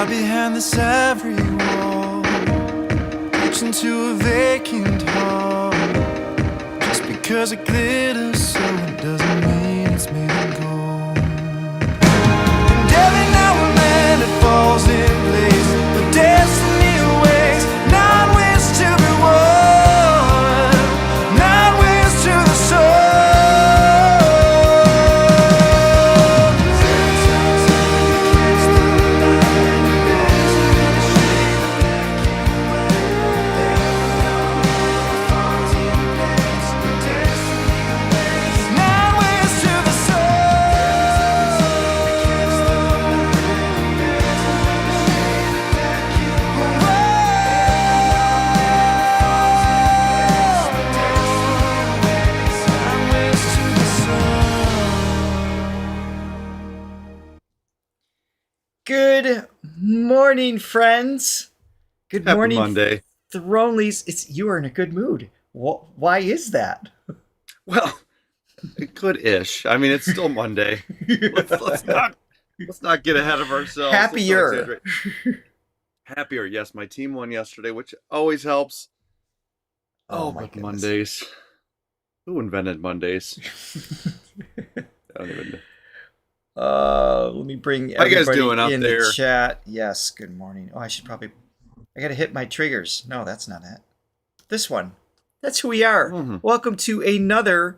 hide behind this ivory wall, reaching to a vacant hall. Just because it glitters so it doesn't mean it's made of gold. And every now and then it falls in place, but destiny awaits. Nine ways to be won, nine ways to the soul. Good morning, friends. Good Happy morning, Monday. Thronelies. You are in a good mood. Why is that? Well, good-ish. I mean, it's still Monday. Let's not get ahead of ourselves. Happier. Happier. Yes, my team won yesterday, which always helps. Oh my but goodness. Mondays. Who invented Mondays? I don't even know. Let me bring How you guys everybody doing out in there? the chat. Yes, good morning. Oh, I gotta hit my triggers. No, that's not it. This one. That's who we are. Mhm. Welcome to another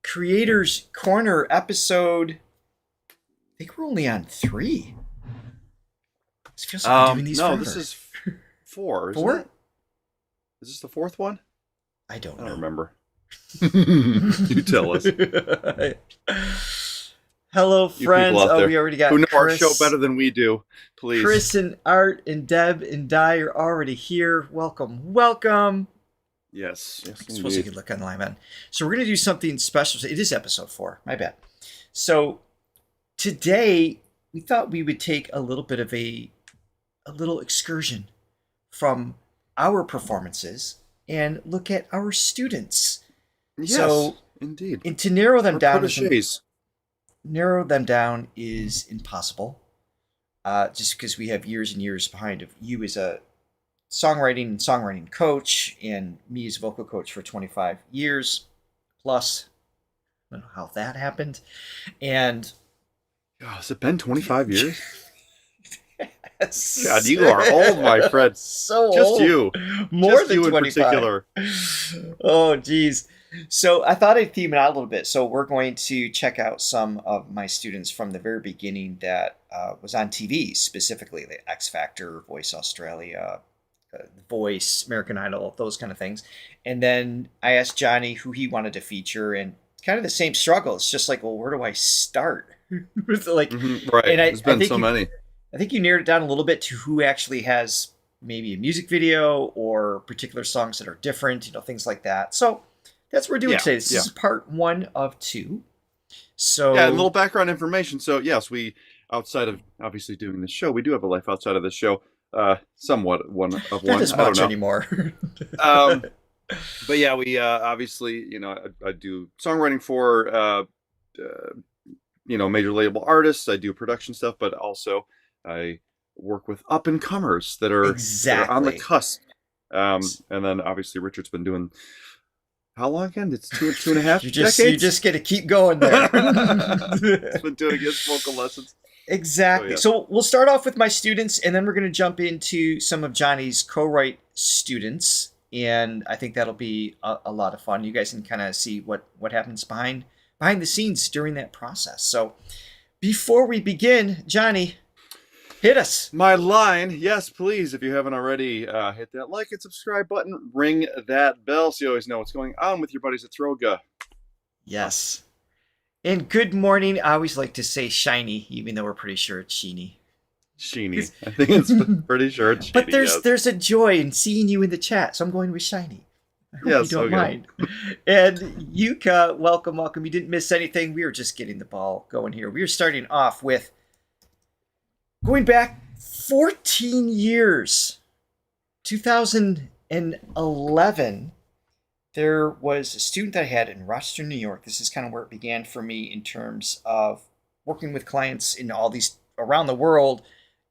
Creators Corner episode. I think we're only on 3. This feels like we're doing these No, forever. this is 4. Isn't 4? it? Is this the 4th one? I don't I know. don't remember. You tell us. Hello, You friends. people out Oh, there we already got who know our Chris. show better than we do, please. Chris and Art and Deb and Di are already here. Welcome, welcome. Yes, I suppose you indeed. could look online, man. So we're going to do something special. It is episode 4. My bad. So today we thought we would take a little bit of a little excursion from our performances and look at our students. Yes, So, indeed. And to narrow them Our down, protégés. is impossible. Just because we have years and years behind of you as a songwriting coach and me as a vocal coach for 25 years plus. I don't know how that happened. And Oh, has it been 25 years? yes, God, you are old, my friend. So Just old. you. More Just than you 25. in particular. Oh, geez. So I thought I'd theme it out a little bit. So we're going to check out some of my students from the very beginning that was on TV, specifically the X Factor, Voice Australia, Voice, American Idol, those kind of things. And then I asked Johnny who he wanted to feature, and it's kind of the same struggle. It's just like, well, where do I start? Like, Right. and There's been think so many. I think you narrowed it down a little bit to who actually has maybe a music video or particular songs that are different, things like that. So that's what we're doing today. This is part 1 of 2. So Yeah, a little background information. So, yes, we, outside of obviously doing this show, we do have a life outside of this show. Somewhat one of one. not as I don't much know. anymore. But yeah, we obviously, I do songwriting for, major label artists. I do production stuff, but also I work with up and comers that are on the cusp. And then obviously Richard's been doing how long again? It's two and a half decades. You just get to keep going there. He's been doing his vocal lessons. Exactly. So we'll start off with my students, and then we're going to jump into some of Johnny's co-write students, and I think that'll be a lot of fun. You guys can kind of see what happens behind the scenes during that process. So before we begin, Johnny, hit us. My line, yes, please, if you haven't already, hit that like and subscribe button, ring that bell so you always know what's going on with your buddies at Throga. Yes. And good morning. I always like to say shiny, even though we're pretty sure it's sheeny. Sheeny. I think it's pretty sure it's sheeny. But there's a joy in seeing you in the chat, so I'm going with shiny. I hope you don't mind. And Yuka, welcome. You didn't miss anything. We were just getting the ball going here. We are starting off with going back 14 years, 2011. There was a student that I had in Rochester, New York. This is kind of where it began for me in terms of working with clients in all these around the world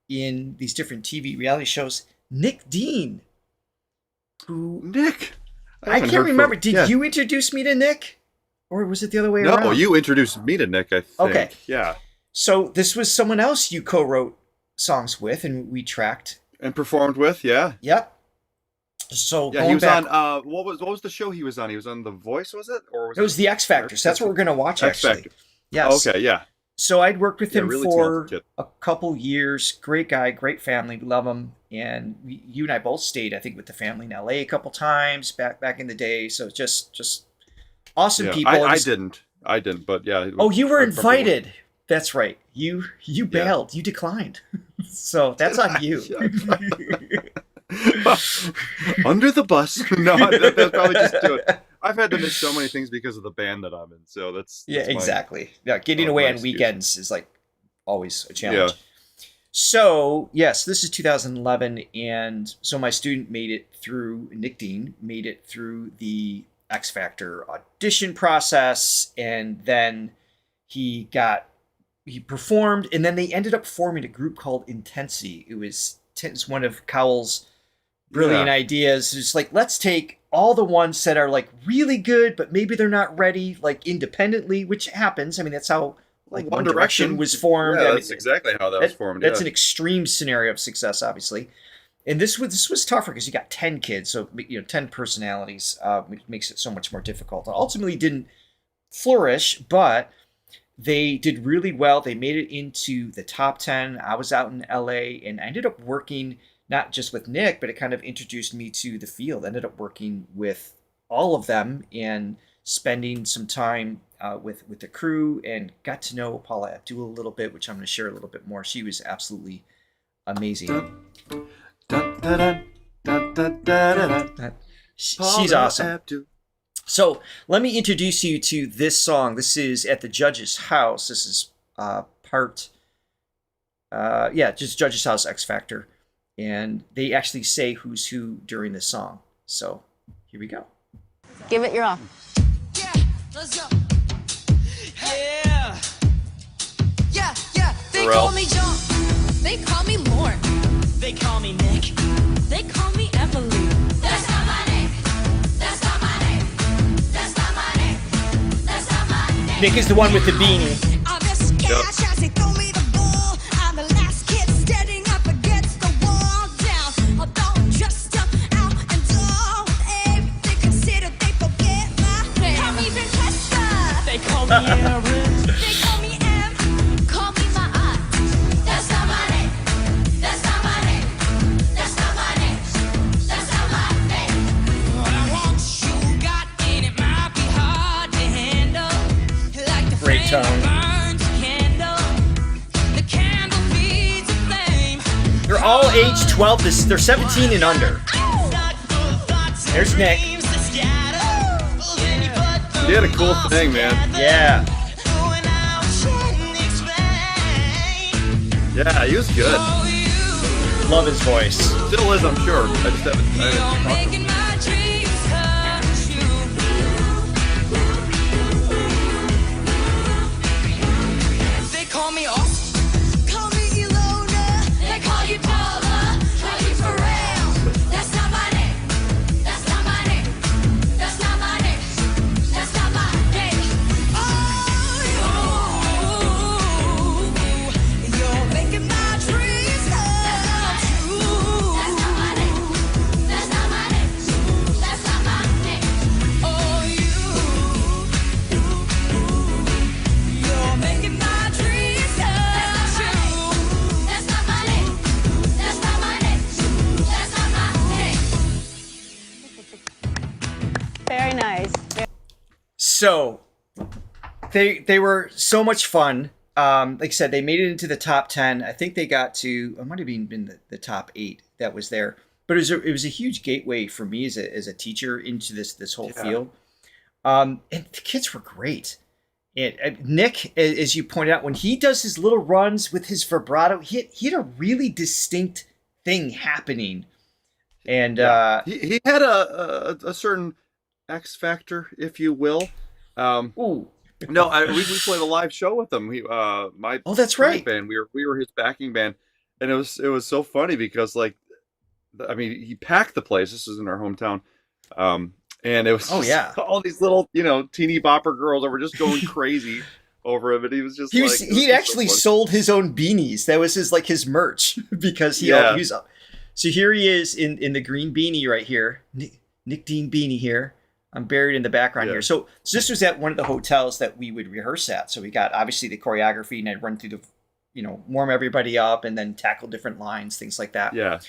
in these different TV reality shows, Nick Dean. Nick? I can't remember. Did you introduce me to Nick? Or was it the other way around? No, you introduced me to Nick, I think. Okay. Yeah. So this was someone else you co-wrote songs with, and we tracked. And performed with, yeah. Yep. So yeah, he was on, what was the show he was on? He was on The Voice, was it? Or it was the X Factor. So that's what we're going to watch, actually. X Factor. Yes. Okay, yeah. So I'd worked with him really for a couple years. Great guy, great family. We love him. And you and I both stayed, I think, with the family in LA a couple times back in the day. So just awesome people. I didn't, but yeah. Oh, you were invited. That's right. You bailed. You declined. So that's on you. Under the bus. No, that's probably just do it. I've had to miss so many things because of the band that I'm in. So that's exactly. Yeah, getting away on weekends is like always a challenge. Yeah. So yes, this is 2011, and so my student Nick Dean made it through the X Factor audition process, and then he performed, and then they ended up forming a group called Intensity. It was one of Cowell's brilliant ideas. It's like, let's take all the ones that are like really good, but maybe they're not ready, like independently, which happens. I mean, that's how like One Direction was formed. Yeah, that's exactly how that was formed. That's an extreme scenario of success, obviously. And this was tougher because you got 10 kids, so 10 personalities, which makes it so much more difficult. It ultimately didn't flourish, but they did really well. They made it into the top 10. I was out in LA and I ended up working not just with Nick, but it kind of introduced me to the field. I ended up working with all of them and spending some time with the crew, and got to know Paula Abdul a little bit, which I'm going to share a little bit more. She was absolutely amazing. She's awesome. So let me introduce you to this song. This is At the Judge's House. This is just Judge's House X Factor. And they actually say who's who during the song. So here we go. Give it your all. Yeah, let's go. Yeah. Yeah. They call me John. They call me Lauren. They call me Nick. They call me Emily. That's not my name. That's not my name. That's not my name. That's not my name. Nick is the one with the beanie. They call me M, call me my aunt. That's not my name. That's not my name. That's not my name. That's not my name. What I want you got in it might be hard to handle. Like the great tone. Burns a candle. The candle feeds a flame. They're all age 12. They're 17 and under. There's Nick. He had a cool thing, man. Yeah. Yeah, he was good. Love his voice. Still is, I'm sure. I just haven't They call me Austin. Call me Ilona. They call you Paula. Call you Pharrell. That's not my name. That's not my name. That's not my name. That's not my name. Oh, you're making my dreams come true. That's not my name. That's not my name. That's not my name. Oh, you're making my dreams come true. That's not my name. That's not my name. That's not my name. Very nice. So they were so much fun. Like I said, they made it into the top 10. I think they got to, it might have been the top 8 that was there. But it was a huge gateway for me as a teacher into this whole field. And the kids were great. And Nick, as you pointed out, when he does his little runs with his vibrato, he had a really distinct thing happening. And he had a certain X factor, if you will. ooh. No, we played a live show with him. That's right. Band. We were his backing band, And it was so funny because like, I mean, he packed the place. This is in our hometown. And it was Oh yeah. all these little, teeny bopper girls that were just going crazy over him. And he was just he actually sold his own beanies. That was his merch because he was. So here he is in the green beanie right here. Nick Dean beanie here. I'm buried in the background here. So this was at one of the hotels that we would rehearse at. So we got obviously the choreography, and I'd run through warm everybody up and then tackle different lines, things like that. Yeah.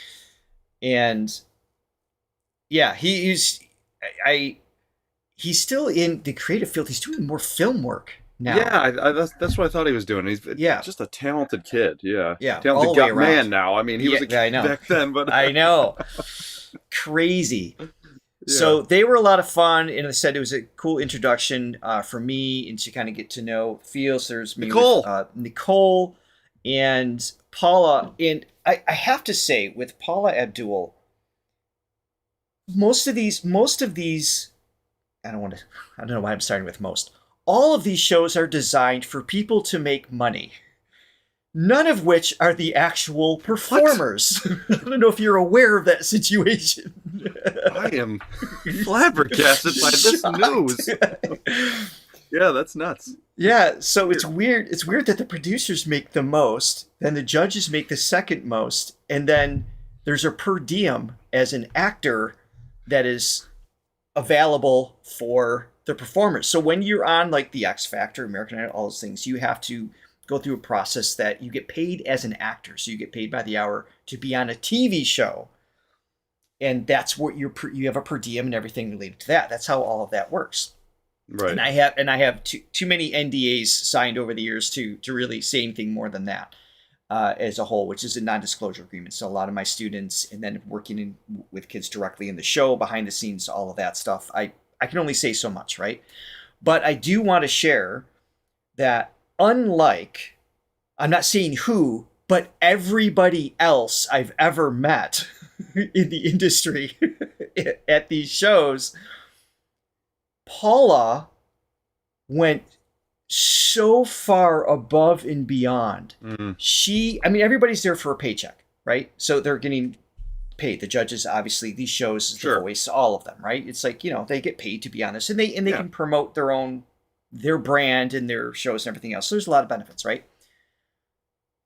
And yeah, he's still in the creative field. He's doing more film work now. Yeah, that's what I thought he was doing. He's just a talented kid. Yeah. Talented young man now. I mean, he was a kid back then, but I know. Crazy. Yeah. So they were a lot of fun, and I said it was a cool introduction for me and to kind of get to know Fields. There's me with Nicole and Paula. And I have to say, with Paula Abdul, most of these, I don't know why I'm starting with most. All of these shows are designed for people to make money. None of which are the actual performers. I don't know if you're aware of that situation. I am flabbergasted by this news. Yeah, that's nuts. Yeah, so it's weird. It's weird that the producers make the most, then the judges make the second most, and then there's a per diem as an actor that is available for the performers. So when you're on like the X Factor, American Idol, all those things, you have to go through a process that you get paid as an actor. So you get paid by the hour to be on a TV show. And that's what you have a per diem and everything related to that. That's how all of that works. Right. And I have too many NDAs signed over the years to really say anything more than that as a whole, which is a non-disclosure agreement. So a lot of my students, and then working with kids directly in the show, behind the scenes, all of that stuff, I can only say so much, right? But I do want to share that unlike, I'm not saying who, but everybody else I've ever met in the industry at these shows, Paula went so far above and beyond. Everybody's there for a paycheck, right? So they're getting paid. The judges, obviously, these shows, The Voice, all of them, right? It's like, they get paid to be on this, and they can promote their brand and their shows and everything else. So there's a lot of benefits, right?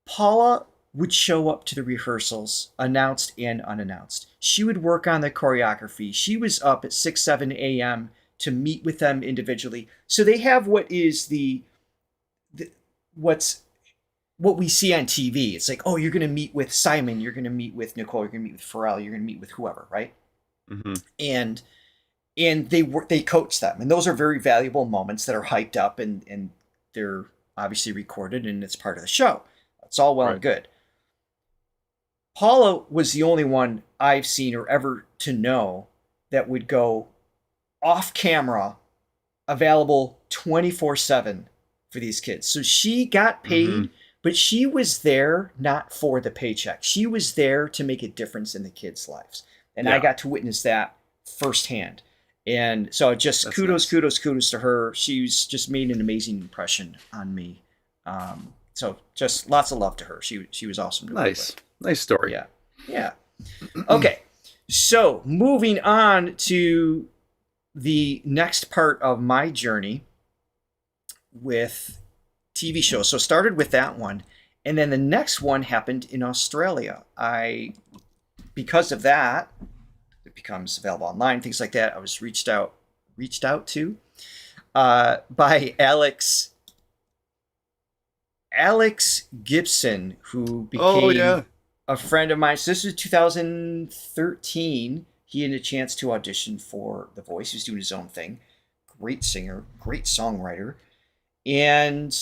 Paula would show up to the rehearsals, announced and unannounced. She would work on the choreography. She was up at 6, 7 a.m. to meet with them individually. So they have what is what we see on TV. It's like, oh, you're going to meet with Simon, you're going to meet with Nicole, you're going to meet with Pharrell, you're going to meet with whoever, right? Mm-hmm. And they coach them, and those are very valuable moments that are hyped up, and they're obviously recorded, and it's part of the show. It's all well and good. Paula was the only one I've seen or ever to know that would go off camera, available 24/7 for these kids. So she got paid, but she was there not for the paycheck. She was there to make a difference in the kids' lives, and I got to witness that firsthand. And so just That's kudos to her. She's just made an amazing impression on me. So just lots of love to her. She was awesome to work with. Nice story. Yeah. Okay. So moving on to the next part of my journey with TV shows. So started with that one, and then the next one happened in Australia. Because of that, it becomes available online, things like that. I was reached out to by Alex Gibson, who became a friend of mine. So this was 2013. He had a chance to audition for The Voice. He was doing his own thing. Great singer, great songwriter. And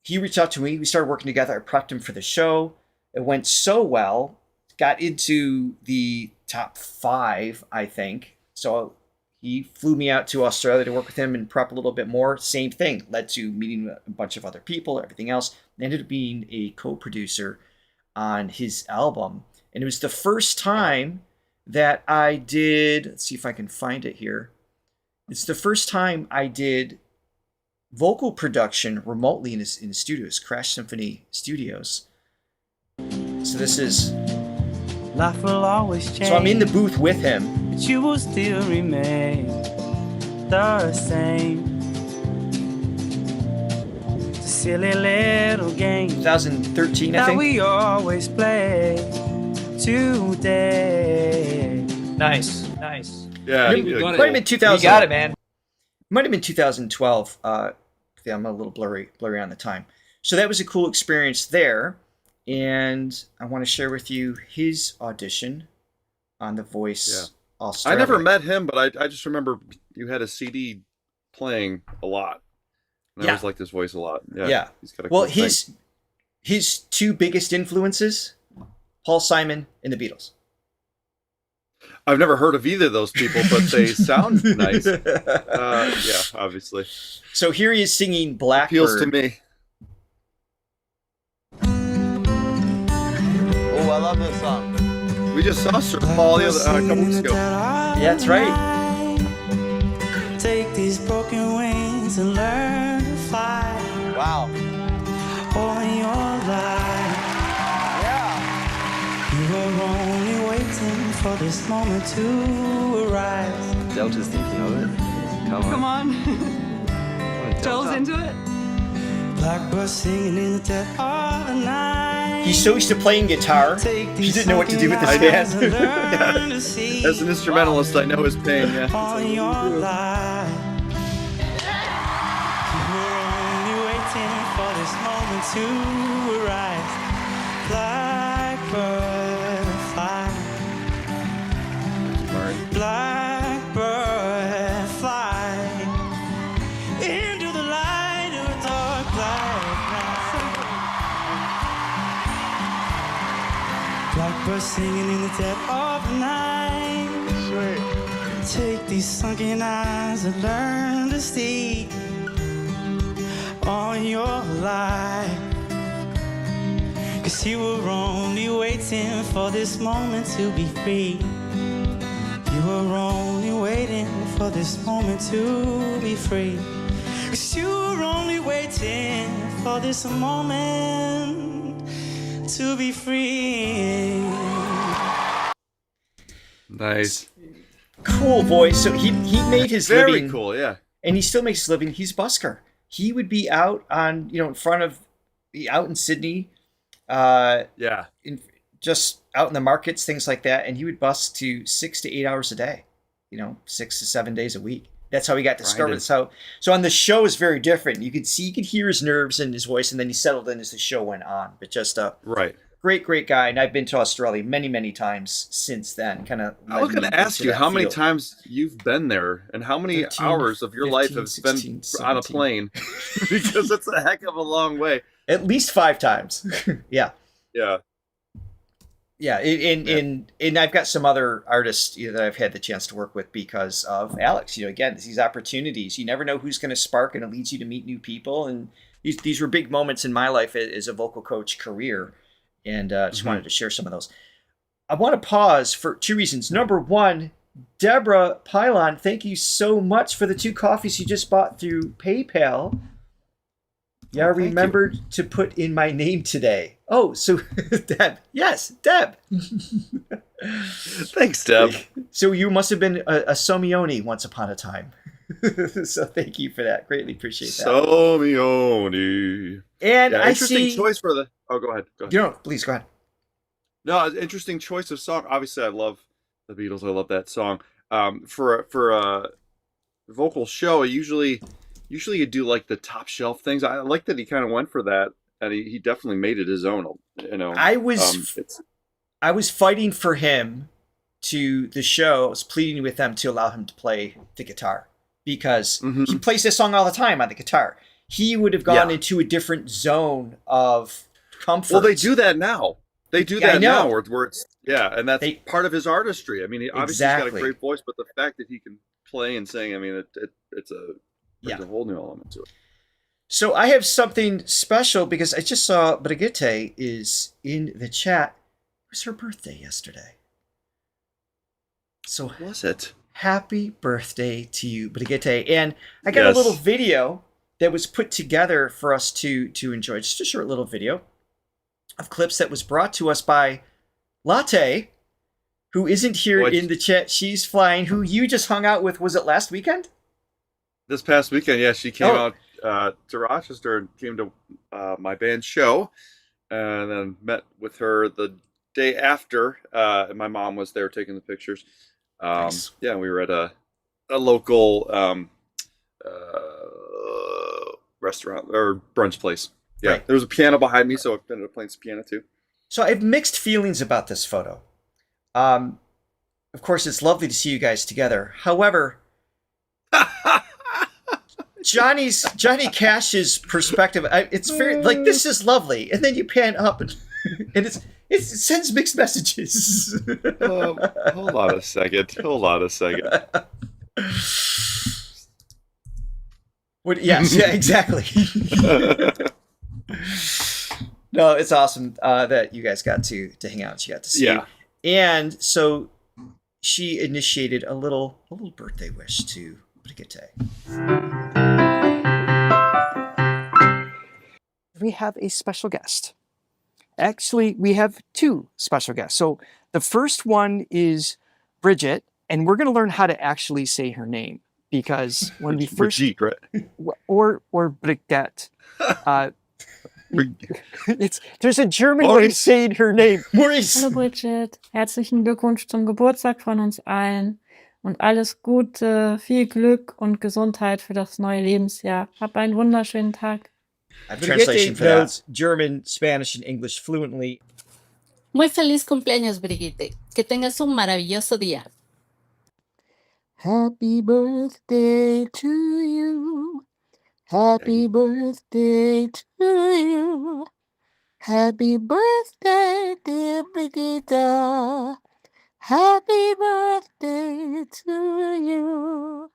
he reached out to me. We started working together. I prepped him for the show. It went so well. Got into the top 5, I think. So he flew me out to Australia to work with him and prep a little bit more. Same thing. Led to meeting a bunch of other people, everything else. Ended up being a co-producer on his album. And it was the first time that I did, let's see if I can find it here. It's the first time I did vocal production remotely in his studios, Crash Symphony Studios. So this is. Life will always change. So I'm in the booth with him. But you will still remain the same. The silly little game 2013, I that think. we always play today. Nice. Yeah, Might have been 2000. You got it, man. Might have been 2012. Yeah, I'm a little blurry on the time. So that was a cool experience there. And I want to share with you his audition on The Voice Australia. I never met him, but I just remember you had a CD playing a lot. And I always liked his voice a lot. Yeah. He's got a cool thing. His two biggest influences, Paul Simon and the Beatles. I've never heard of either of those people, but they sound nice. Yeah, obviously. So here he is singing Blackbird. Appeals to me. Oh, I love this song. We just saw Sir Paul a couple weeks ago. Yeah, that's right. Take these broken wings and learn to fly. Wow. All your life. Yeah. You were only waiting for this moment to arise. Delta's thinking of it. Come on. Joel's into it. Blackbird singing in the dead of the night. He's so used to playing guitar, he didn't know what to do with his hands. As an instrumentalist, I know his pain. Yeah. All your life. You were only waiting for this moment to arise. Blackbird fly. Blackbird fly into the light of a dark black night. Blackbird singing in the dead of the night. Sweet. Take these sunken eyes and learn to see all your life. 'Cause you were only waiting for this moment to be free. You were only waiting for this moment to be free. 'Cause you were only waiting for this moment to be free. Nice. Cool voice. So he made his Very living. cool, yeah. And he still makes his living. He's a busker. He would be out on, in front of, out in Sydney, Yeah. just out in the markets, things like that. And he would bus to 6 to 8 hours a day, 6 to 7 days a week. That's how he got discovered. So on the show is very different. You could hear his nerves and his voice, and then he settled in as the show went on. But just right. Great guy. And I've been to Australia many times since then. I was going to ask you how many times you've been there and how many 13, hours of your 15, life have 16, been 17. on a plane, because it's a heck of a long way. At least 5 times. Yeah. Yeah. Yeah, and I've got some other artists that I've had the chance to work with because of Alex. Again, these opportunities. You never know who's going to spark, and it leads you to meet new people. And these were big moments in my life as a vocal coach career, and just wanted to share some of those. I want to pause for 2 reasons. Number one, Deborah Pylon, thank you so much for the 2 coffees you just bought through PayPal. Yeah, I remembered to put in my name today. Oh, so Deb. Yes, Deb. Thanks, Deb. So you must have been a Somione once upon a time. So thank you for that. Greatly appreciate that. Somione. And yeah, I interesting see... choice for the... Oh, go ahead. Please, go ahead. No, interesting choice of song. Obviously, I love the Beatles. I love that song. For a vocal show, Usually you do like the top shelf things. I like that he kind of went for that, and he definitely made it his own. I was fighting for him to the show. I was pleading with them to allow him to play the guitar because he plays this song all the time on the guitar. He would have gone into a different zone of comfort. Well, they do that now. They do that now, where it's and that's part of his artistry. I mean, he obviously he's got a great voice, but the fact that he can play and sing, I mean, it's a whole new element to it. So I have something special because I just saw Brigitte is in the chat. It was her birthday yesterday. So was it? Happy birthday to you, Brigitte. And I got a little video that was put together for us to enjoy. Just a short little video. of clips that was brought to us by Latte, who isn't here in the chat. She's flying, who you just hung out with. Was it last weekend? This past weekend, yeah. She came out to Rochester and came to my band's show, and then met with her the day after. And my mom was there taking the pictures. Nice. Yeah, we were at a local restaurant or brunch place. Yeah, right. There was a piano behind me, so I ended up playing some piano too. So I have mixed feelings about this photo. Of course, it's lovely to see you guys together. However, Johnny Cash's perspective, it's very like, this is lovely, and then you pan up and it sends mixed messages. Hold on a second. Yes, yeah, exactly. No, it's awesome that you guys got to hang out and she got to see you. And so she initiated a little birthday wish to Brigitte. We have a special guest. Actually, we have two special guests. So the first one is Bridget, and we're going to learn how to actually say her name, because when we first Brigitte, right? or Brigitte, there's a German way of saying her name. Maurice. Hallo Bridget, herzlichen Glückwunsch zum Geburtstag von uns allen und alles Gute, viel Glück und Gesundheit für das neue Lebensjahr. Hab einen wunderschönen Tag. I have translation for that. German, Spanish, and English fluently. Muy feliz cumpleaños, Brigitte. Que tengas un maravilloso día. Happy birthday to you. Happy birthday to you. Happy birthday, dear Brigitte. Happy birthday to you.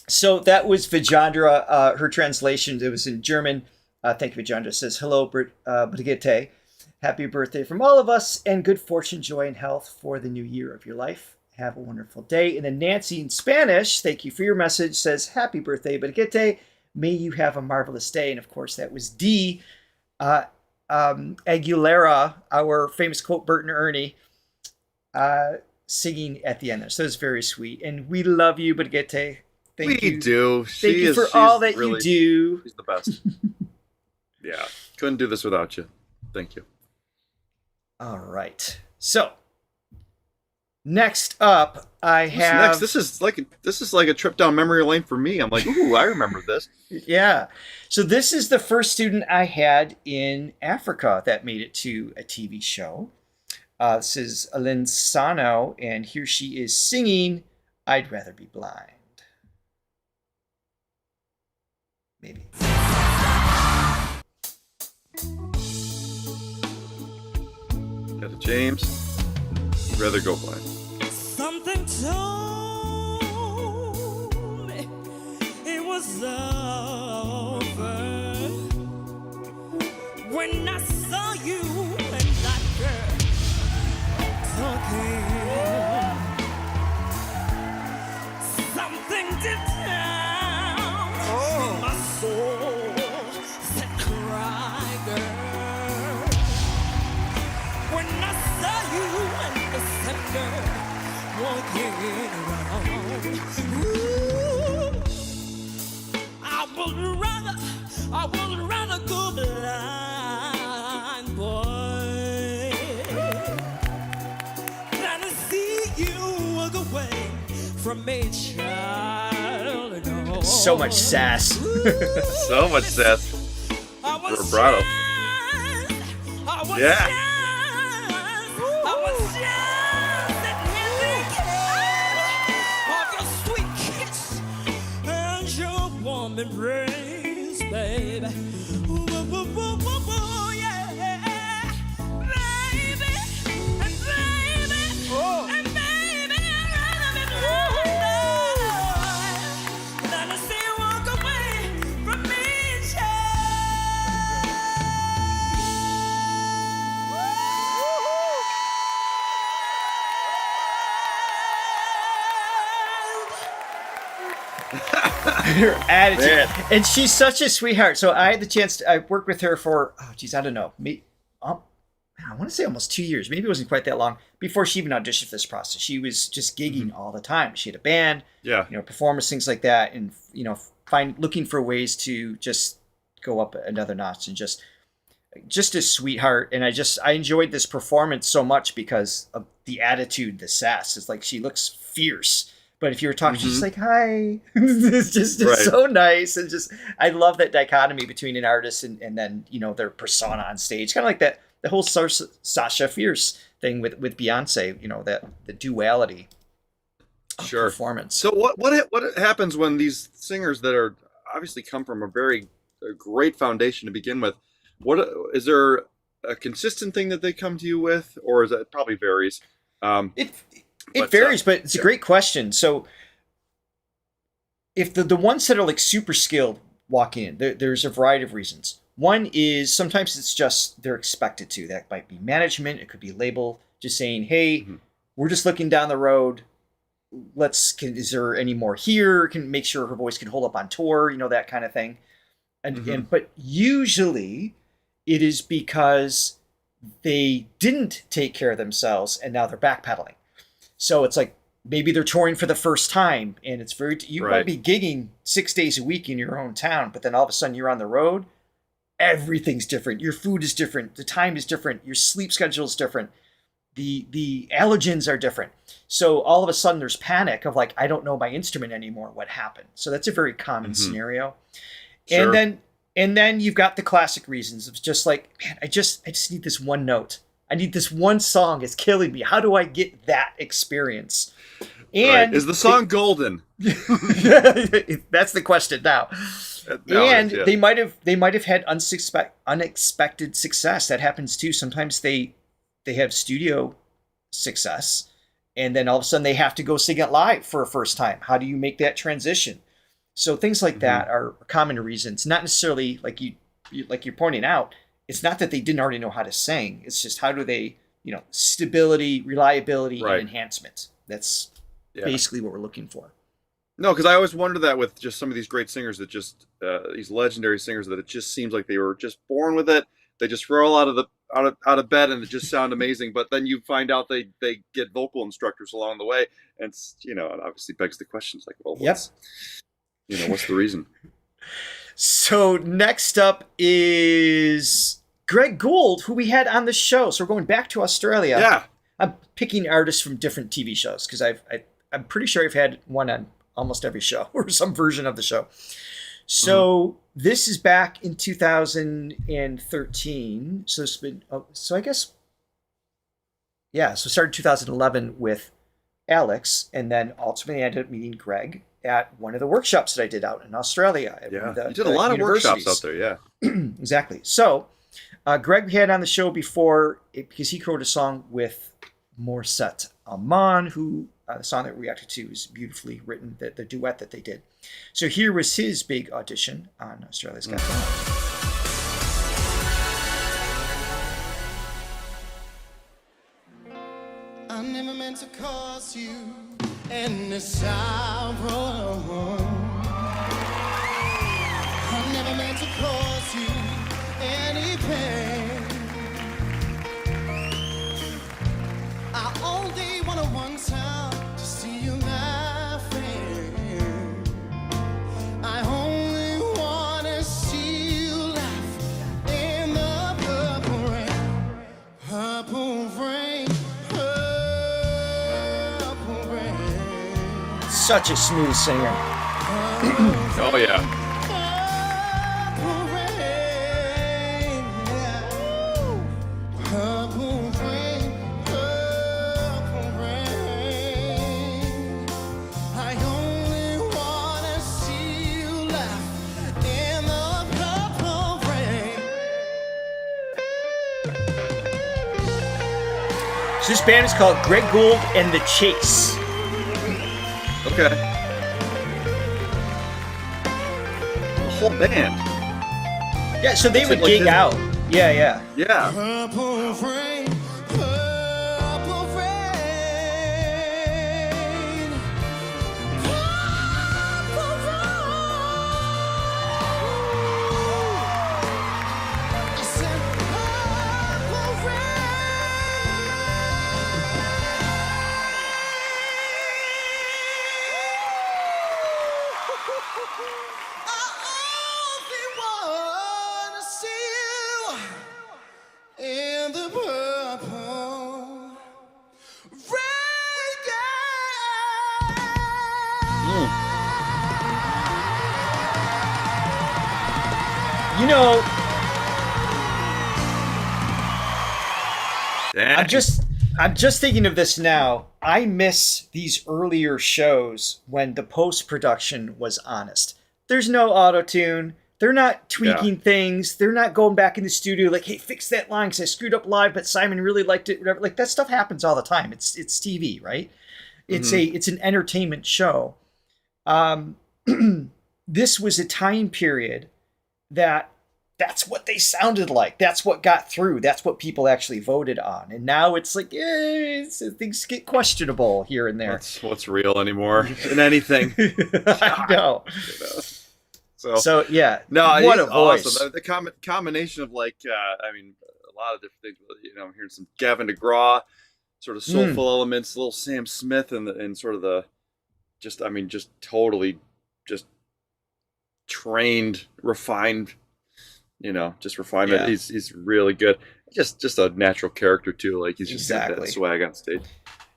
So that was Vijandra, her translation. It was in German. Thank you, Vijandra. Says, hello, Brigitte. Happy birthday from all of us, and good fortune, joy, and health for the new year of your life. Have a wonderful day. And then Nancy in Spanish, thank you for your message, says, happy birthday, Brigitte. May you have a marvelous day. And of course, that was D. Aguilera, our famous quote, Bert and Ernie, singing at the end there. So it's very sweet. And we love you, Brigitte. Thank you. Thank you for all that you do. She's the best. Yeah. Couldn't do this without you. Thank you. All right. So next up, I have. This is like a trip down memory lane for me. I'm like, ooh, I remember this. Yeah. So this is the first student I had in Africa that made it to a TV show. This is Alin Sano, and here she is singing "I'd Rather Be Blind." Maybe. Got a James. I'd rather go blind. Something told me it was over when I saw you and that girl talking. Something deep down in my soul said, cry, girl. When I saw you and the sender walking around, ooh, I would rather go blind, boy, than to see you walk away from me, child. No. So much sass. So much sass. Vibrato. Yeah. Embrace, baby. Ooh, ooh, ooh, ooh, ooh, yeah. Baby, and baby, and baby, I'd rather be blind than to see you walk away from me, her attitude. And she's such a sweetheart. So I had the chance I worked with her for, I don't know, I want to say almost 2 years. Maybe it wasn't quite that long before she even auditioned for this process. She was just gigging all the time. She had a band, performers, things like that. And, looking for ways to just go up another notch, and just a sweetheart. And I enjoyed this performance so much because of the attitude, the sass. It's like, she looks fierce, but if you were talking, she's just like, hi. It's just so nice. And just, I love that dichotomy between an artist and then, their persona on stage. Kind of like that, the whole Sasha Fierce thing with Beyonce, that the duality of performance. So what happens when these singers that are obviously come from a great foundation to begin with? What is there a consistent thing that they come to you with, or is that probably varies? It varies, but it's a great question. So if the ones that are like super skilled walk in, there's a variety of reasons. One is sometimes it's just they're expected to. That might be management. It could be label just saying, hey, we're just looking down the road. Is there any more here? Can make sure her voice can hold up on tour, that kind of thing. But usually it is because they didn't take care of themselves and now they're backpedaling. So it's like maybe they're touring for the first time, and it's you might be gigging 6 days a week in your own town, but then all of a sudden you're on the road. Everything's different. Your food is different. The time is different. Your sleep schedule is different. The allergens are different. So all of a sudden there's panic of like, I don't know my instrument anymore. What happened? So that's a very common scenario. Sure. And then you've got the classic reasons. It's just like, man, I just need this one note. I need this one song. It's killing me. How do I get that experience? And is the song golden? That's the question now. They might have had unexpected success. That happens too. Sometimes they have studio success, and then all of a sudden they have to go sing it live for a first time. How do you make that transition? So things like that are common reasons. Not necessarily like you're pointing out. It's not that they didn't already know how to sing. It's just how do they, stability, reliability, and enhancement. That's basically what we're looking for. No, because I always wonder that with just some of these great singers that just these legendary singers, that it just seems like they were just born with it. They just roll out of bed and it just sound amazing. But then you find out they get vocal instructors along the way, and it obviously begs the questions like, well, what's the reason? So next up is Greg Gould, who we had on the show. So we're going back to Australia. Yeah, I'm picking artists from different TV shows because I'm pretty sure I've had one on almost every show or some version of the show. So this is back in 2013. So it's been, so it started 2011 with Alex, and then ultimately I ended up meeting Greg at one of the workshops that I did out in Australia. You did a lot of workshops out there, yeah. Exactly. So Greg we had on the show before because he wrote a song with Morset Alman, who the song that we reacted to is beautifully written, the duet that they did. So here was his big audition on Australia's Got Talent. I never meant to cause you any sorrow. I never meant to cause you any pain. I only wanted one time to see you laughing. I only want to see you laugh in the purple rain. Purple rain. Purple rain. Such a smooth singer. Oh yeah. This band is called Greg Gould and the Chase. Okay. The whole band. Yeah, so they would gig out. Yeah. Purple rain, purple rain, purple rain. wanna see you in the purple rain. You know, Dang. I'm just thinking of this now. I miss these earlier shows when the post-production was honest. There's no auto-tune. They're not tweaking things. They're not going back in the studio like, hey, fix that line because I screwed up live, but Simon really liked it. Whatever. Like that stuff happens all the time. It's TV, right? It's an entertainment show. This was a time period that's what they sounded like. That's what got through. That's what people actually voted on. And now it's like, things get questionable here and there. What's real anymore in anything? I know. So yeah. No, what a awesome. voice. The combination of like, I mean, a lot of different things. You know, I'm hearing some Gavin DeGraw, sort of soulful elements, a little Sam Smith, and sort of the, just totally, just trained, refined. You know, just refinement. Yeah. He's really good. Just a natural character too. Like he's just got that swag on stage.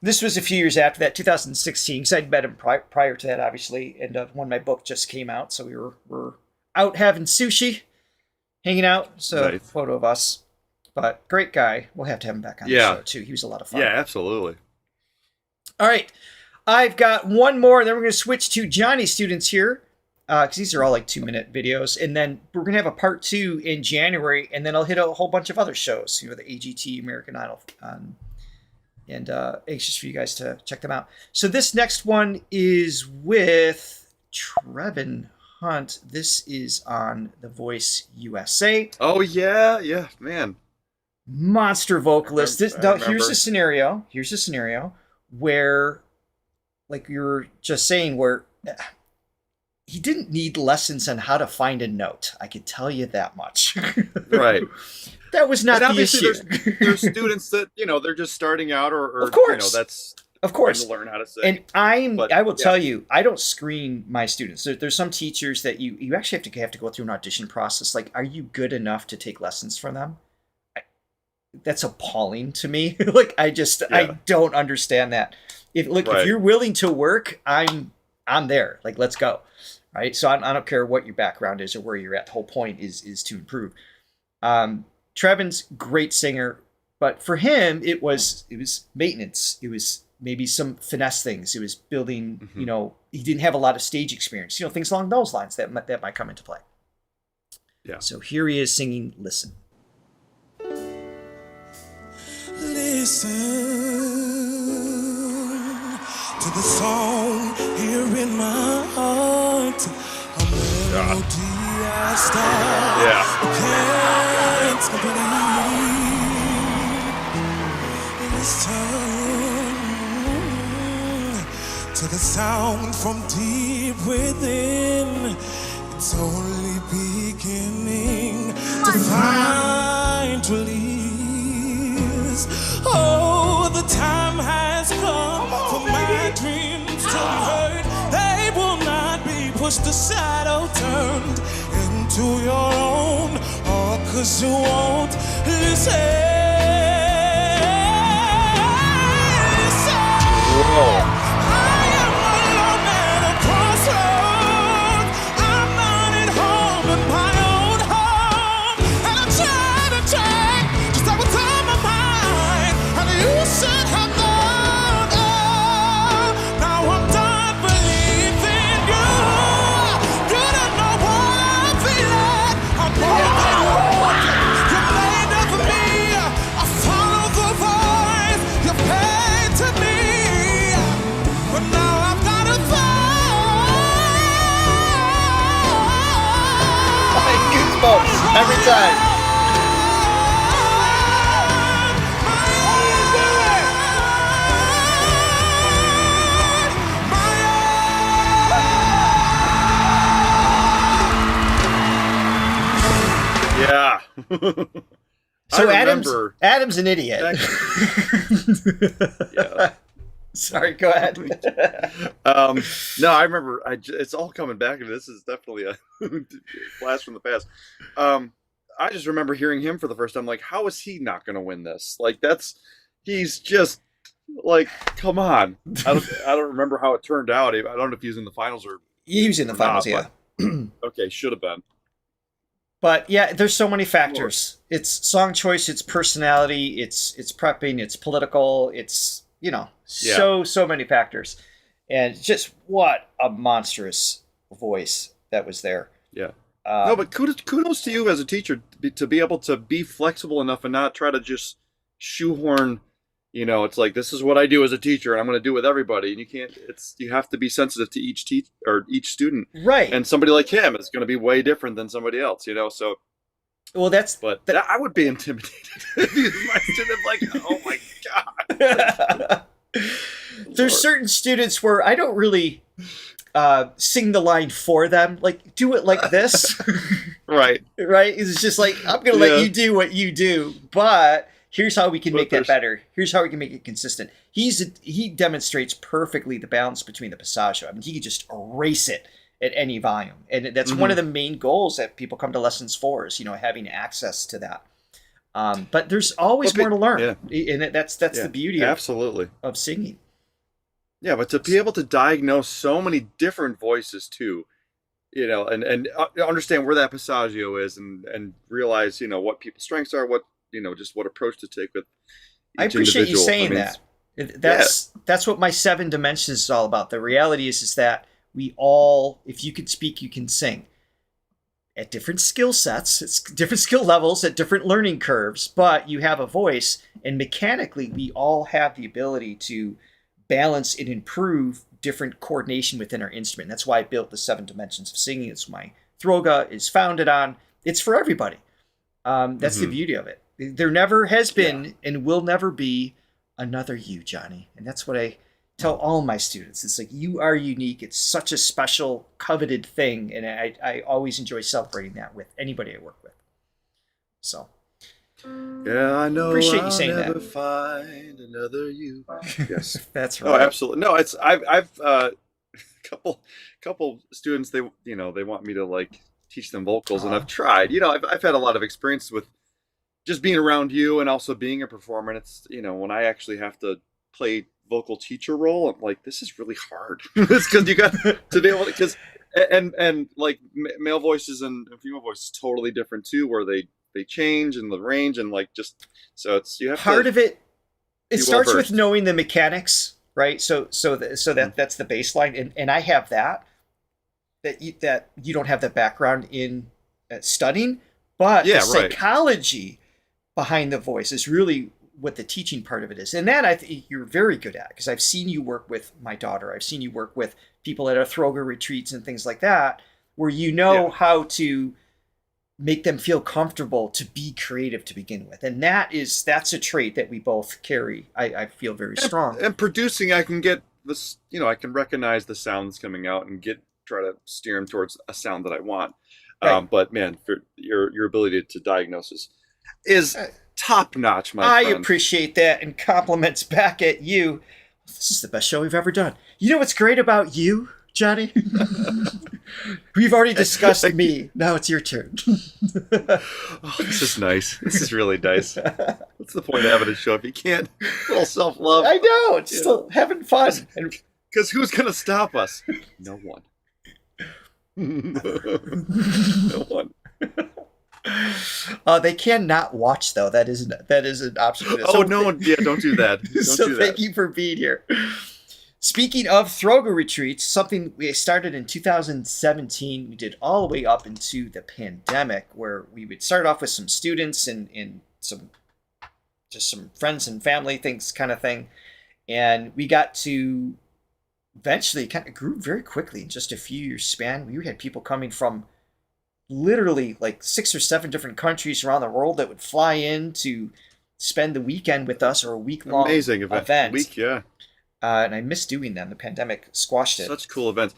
This was a few years after that, 2016, because I'd met him prior to that, obviously, and when my book just came out, so we were out having sushi, hanging out. So nice. Photo of us, but great guy. We'll have to have him back on the show too. He was a lot of fun. Yeah, absolutely. All right, I've got one more. Then we're going to switch to Johnny's students here. Because these are all like 2-minute videos, and then we're gonna have a part 2 in January, and then I'll hit a whole bunch of other shows, you know, the AGT, American Idol, and anxious for you guys to check them out. So this next one is with Trevin Hunt. This is on The Voice USA. Oh yeah, man, monster vocalist. Here's the scenario. Here's the scenario where, like you were just saying, where he didn't need lessons on how to find a note. I could tell you that much. Right. That was not the issue. There's students that, you know, they're just starting out or of course. You know, that's of course to learn how to say. And I will tell you, I don't screen my students. There's some teachers that you actually have to go through an audition process. Like, are you good enough to take lessons from them? That's appalling to me. Like, I don't understand that. If you're willing to work, I'm there. Like, let's go. Right. So I don't care what your background is or where you're at. The whole point is to improve. Trevin's great singer, but for him, it was maintenance. It was maybe some finesse things. It was building, you know, he didn't have a lot of stage experience, you know, things along those lines that might come into play. Yeah. So here he is singing Listen. Listen to the song here in my heart. A melody I start. Can't believe. Listen to the sound from deep within. It's only beginning to find release. Oh, the time has come for my dreams to be heard. They will not be pushed aside or turned into your own. All 'cause you won't listen. Every time. Yeah. So Adam's an idiot. Yeah. Sorry, go ahead. No, I remember. It's all coming back. This is definitely a blast from the past. I just remember hearing him for the first time. Like, how is he not going to win this? Like, he's just like, come on. I don't remember how it turned out. I don't know if he was in the finals or He was in the finals, not, yeah. Okay, should have been. But yeah, there's so many factors. It's song choice, it's personality, it's prepping, it's political, it's so many factors, and just what a monstrous voice that was there. Yeah. No, but kudos to you as a teacher to be able to be flexible enough and not try to just shoehorn. It's like, this is what I do as a teacher, and I'm going to do it with everybody. And you can't. You have to be sensitive to each each student, right? And somebody like him is going to be way different than somebody else. So. Well, I would be intimidated if he was my student. Like, oh my god. There's certain students where I don't really sing the line for them. Like, do it like this. Right. It's just like, I'm going to let you do what you do, but here's how we can make that better. Here's how we can make it consistent. He demonstrates perfectly the balance between the passaggio. I mean, he could just erase it at any volume. And that's one of the main goals that people come to lessons for is, having access to that. But there's always more to learn. Yeah. And that's the beauty of singing. Yeah, but to be able to diagnose so many different voices too, and understand where that passaggio is and realize, what people's strengths are, what, just what approach to take with each I appreciate you saying that. That's what my 7 dimensions is all about. The reality is that we all, if you can speak, you can sing. At different skill sets, it's different skill levels at different learning curves, but you have a voice, and mechanically we all have the ability to balance and improve different coordination within our instrument. That's why I built the 7 dimensions of singing. It's my Throga is founded on. It's for everybody. That's the beauty of it. There never has been and will never be another you, Johnny. And that's what I tell all my students. It's like, you are unique. It's such a special, coveted thing. And I always enjoy celebrating that with anybody I work with. So. Yeah, I know. Appreciate you saying I'll never that. Find another you. Yes, that's right. Oh, absolutely. No, it's I've couple students. They want me to like teach them vocals, and I've tried. I've had a lot of experience with just being around you, and also being a performer. And it's when I actually have to play vocal teacher role, I'm like, this is really hard. It's because you got to be able to, because and like male voices and female voices totally different too, where they change in the range and like just so it's you have part to, of it starts with knowing the mechanics, right? So that's the baseline, and I have that you don't have the background in studying, but the psychology behind the voice is really what the teaching part of it is. And that I think you're very good at, because I've seen you work with my daughter. I've seen you work with people at our Throga retreats and things like that, where how to make them feel comfortable to be creative to begin with. And that's a trait that we both carry. I feel very strong. And producing, I can get this, I can recognize the sounds coming out and try to steer them towards a sound that I want. Right. But man, for your ability to diagnose is top notch, my friend. I appreciate that, and compliments back at you. This is the best show we've ever done. You know what's great about you, Johnny? We've already discussed me. Now it's your turn. Oh, this is nice. This is really nice. What's the point of having a show if you can't? A little self-love. I know. It's still having fun. Because who's going to stop us? No one. No one. They cannot watch, though. That is an option. Oh, no one. Yeah, don't do that. Thank you for being here. Speaking of Throga retreats, something we started in 2017, we did all the way up into the pandemic, where we would start off with some students and some friends and family things kind of thing. And we got to eventually kind of grew very quickly in just a few years span. We had people coming from literally like 6 or 7 different countries around the world that would fly in to spend the weekend with us, or a week-long amazing event. And I miss doing them. The pandemic squashed it. Such cool events.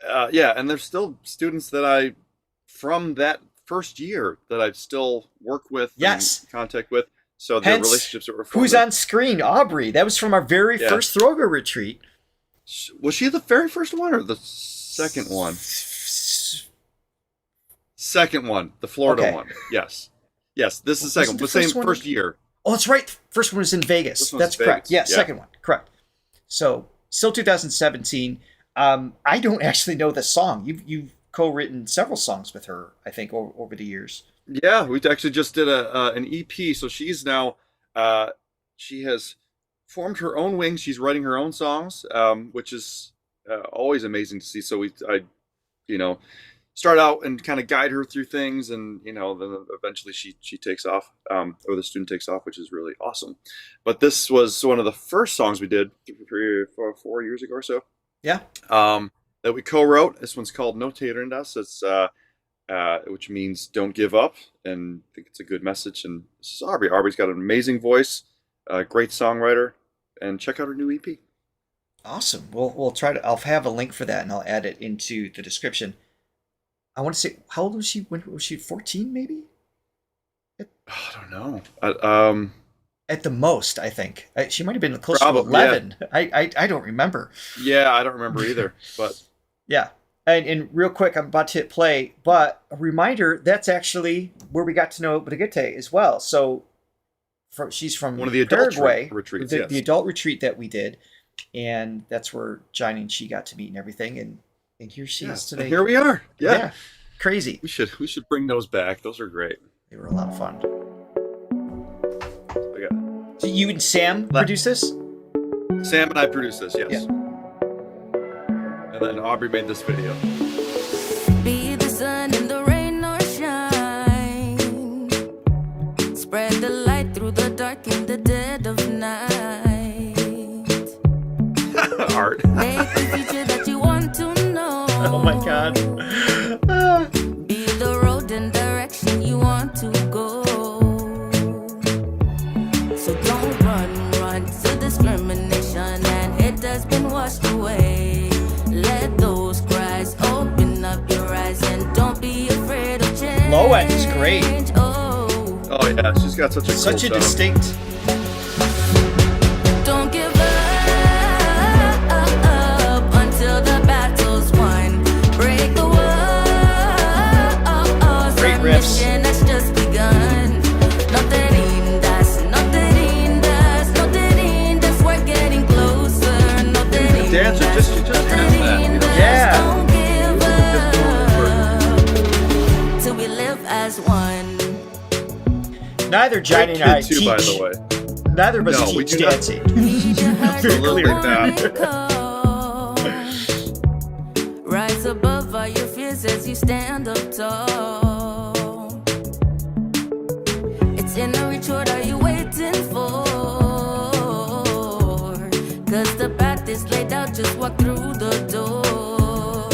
And there's still students that from that first year that I still work with, yes, and contact with. So the relationships that were formed. Who's on screen? Aubrey. That was from our very first Throga retreat. Was she the very first one or the second one? Second one, the Florida one. Yes. Yes, this is the second. The same first year. Oh, that's right. First one was in Vegas. That's correct. Yeah, second one. Correct. So, still 2017. I don't actually know the song. You've co-written several songs with her, I think, over the years. Yeah, we actually just did an EP. So she's now, she has formed her own wing. She's writing her own songs, which is always amazing to see. So I start out and kind of guide her through things, and then eventually she takes off, or the student takes off, which is really awesome. But this was one of the first songs we did 4 years ago or so. Yeah. That we co-wrote. This one's called No Te Rindas. It's which means don't give up, and I think it's a good message. And this is Aubrey. Aubrey's got an amazing voice, great songwriter, and check out her new EP. Awesome. We'll try to. I'll have a link for that, and I'll add it into the description. I want to say, how old was she? When was she? 14, maybe? I don't know. At the most, I think she might have been close to 11. Yeah. I don't remember. Yeah, I don't remember either. But yeah. And real quick, I'm about to hit play, but a reminder, that's actually where we got to know Brigitte as well. So she's from one of the adult Paraguay, retreats, the adult retreat that we did, and that's where Johnny and she got to meet and everything. And here she is today. Here we are. Yeah. Crazy. We should bring those back. Those are great. They were a lot of fun. So you and Sam produce this? Sam and I produced this, yes. Yeah. And then Aubrey made this video. Be the sun in the rain or shine. Spread the light through the dark in the dead of night. Art. Make the future that you want to know. Oh my God. Be the road and direction you want to go. So don't run to discrimination, and it has been washed away. Let those cries open up your eyes, and don't be afraid of change. Low end is great. Oh yeah, she's got such a such a distinct. Don't give up until the battle's won. Break the walls. Great riffs. Has just begun. We're getting closer. Dancer, just dance that. Yeah. Don't give up till we live as one. Neither Johnny and I too, teach. by the way. Neither of us teach dancing. Absolutely not. Rise above all your fears as you stand up tall. It's in the reach, what are you waiting for? Cause the path is laid out, just walk through the door.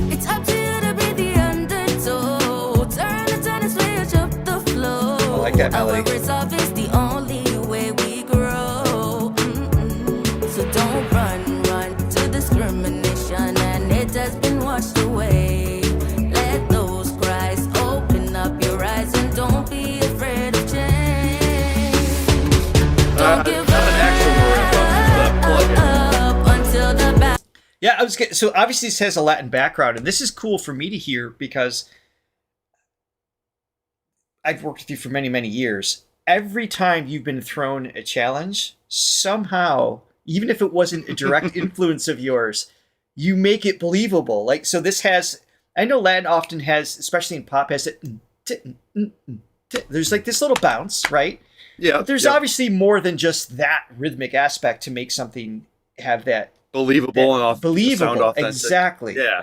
It's up to you to be the undertow. Turn and switch up the flow. I like that melody. Our resolve is the only way we grow. So don't run to discrimination, and it has been washed away. Let those cries open up your eyes, and don't be afraid of change. Don't give up until the back. Yeah, I was getting, so obviously this has a Latin background, and this is cool for me to hear because I've worked with you for many, many years. Every time you've been thrown a challenge, somehow, even if it wasn't a direct influence of yours, you make it believable. Like, so this has, I know Latin often has, especially in pop, has it, there's like this little bounce, right? Yeah. But there's obviously more than just that rhythmic aspect to make something have that believable and believable. Sound authentic. Exactly. Yeah.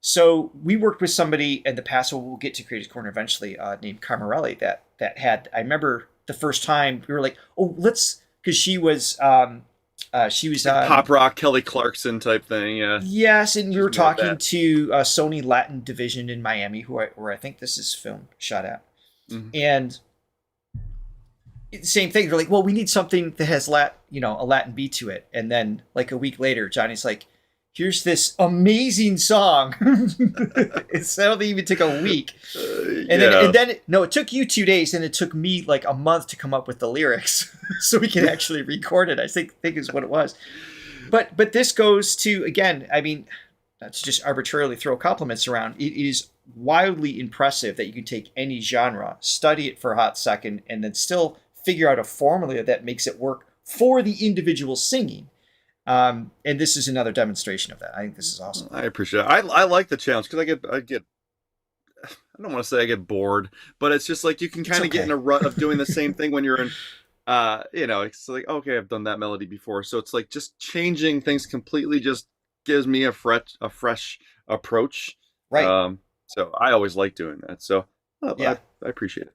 So we worked with somebody in the past, so we'll get to Creators Corner eventually, named Carmarelli that had, I remember the first time we were like, oh, let's, because she was pop rock Kelly Clarkson type thing. Yeah. Yes, and we were talking to Sony Latin division in Miami, where I think this is film shot at, and same thing. They're like, well, we need something that has a Latin beat to it, and then like a week later, Johnny's like, here's this amazing song. It doesn't even take a week. then no, it took you 2 days, and it took me like a month to come up with the lyrics, so we could actually record it. I think is what it was. But this goes to, again, I mean, not to just arbitrarily throw compliments around. It is wildly impressive that you can take any genre, study it for a hot second, and then still figure out a formula that makes it work for the individual singing. And this is another demonstration of that. I think this is awesome. I appreciate it. I like the challenge because I get I don't want to say I get bored, but it's just like you can kind of get in a rut of doing the same thing when you're in it's like, okay, I've done that melody before. So it's like just changing things completely just gives me a fresh approach. Right. So I always like doing that. So I appreciate it.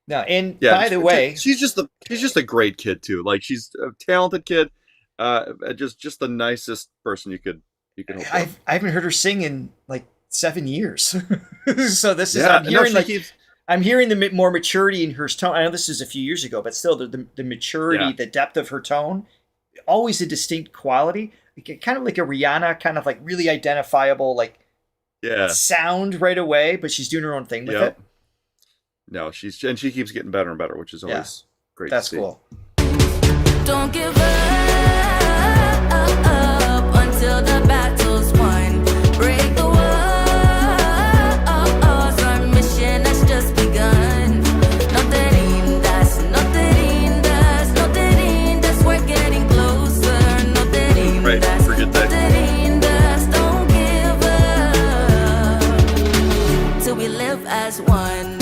Now, and by the way, she's just a great kid too. Like she's a talented kid. Just the nicest person you could hope for. I haven't heard her sing in like 7 years. So this is, I'm hearing the more maturity in her tone. I know this is a few years ago, but still the maturity, the depth of her tone, always a distinct quality, kind of like a Rihanna, kind of like really identifiable, like sound right away, but she's doing her own thing with it. No, she keeps getting better and better, which is always great. That's to see. cool. Don't give up until the battle's won. Break the walls, our mission has just begun. Nothing that's we're getting closer. Nothing right, forget that. Don't give up till we live as one.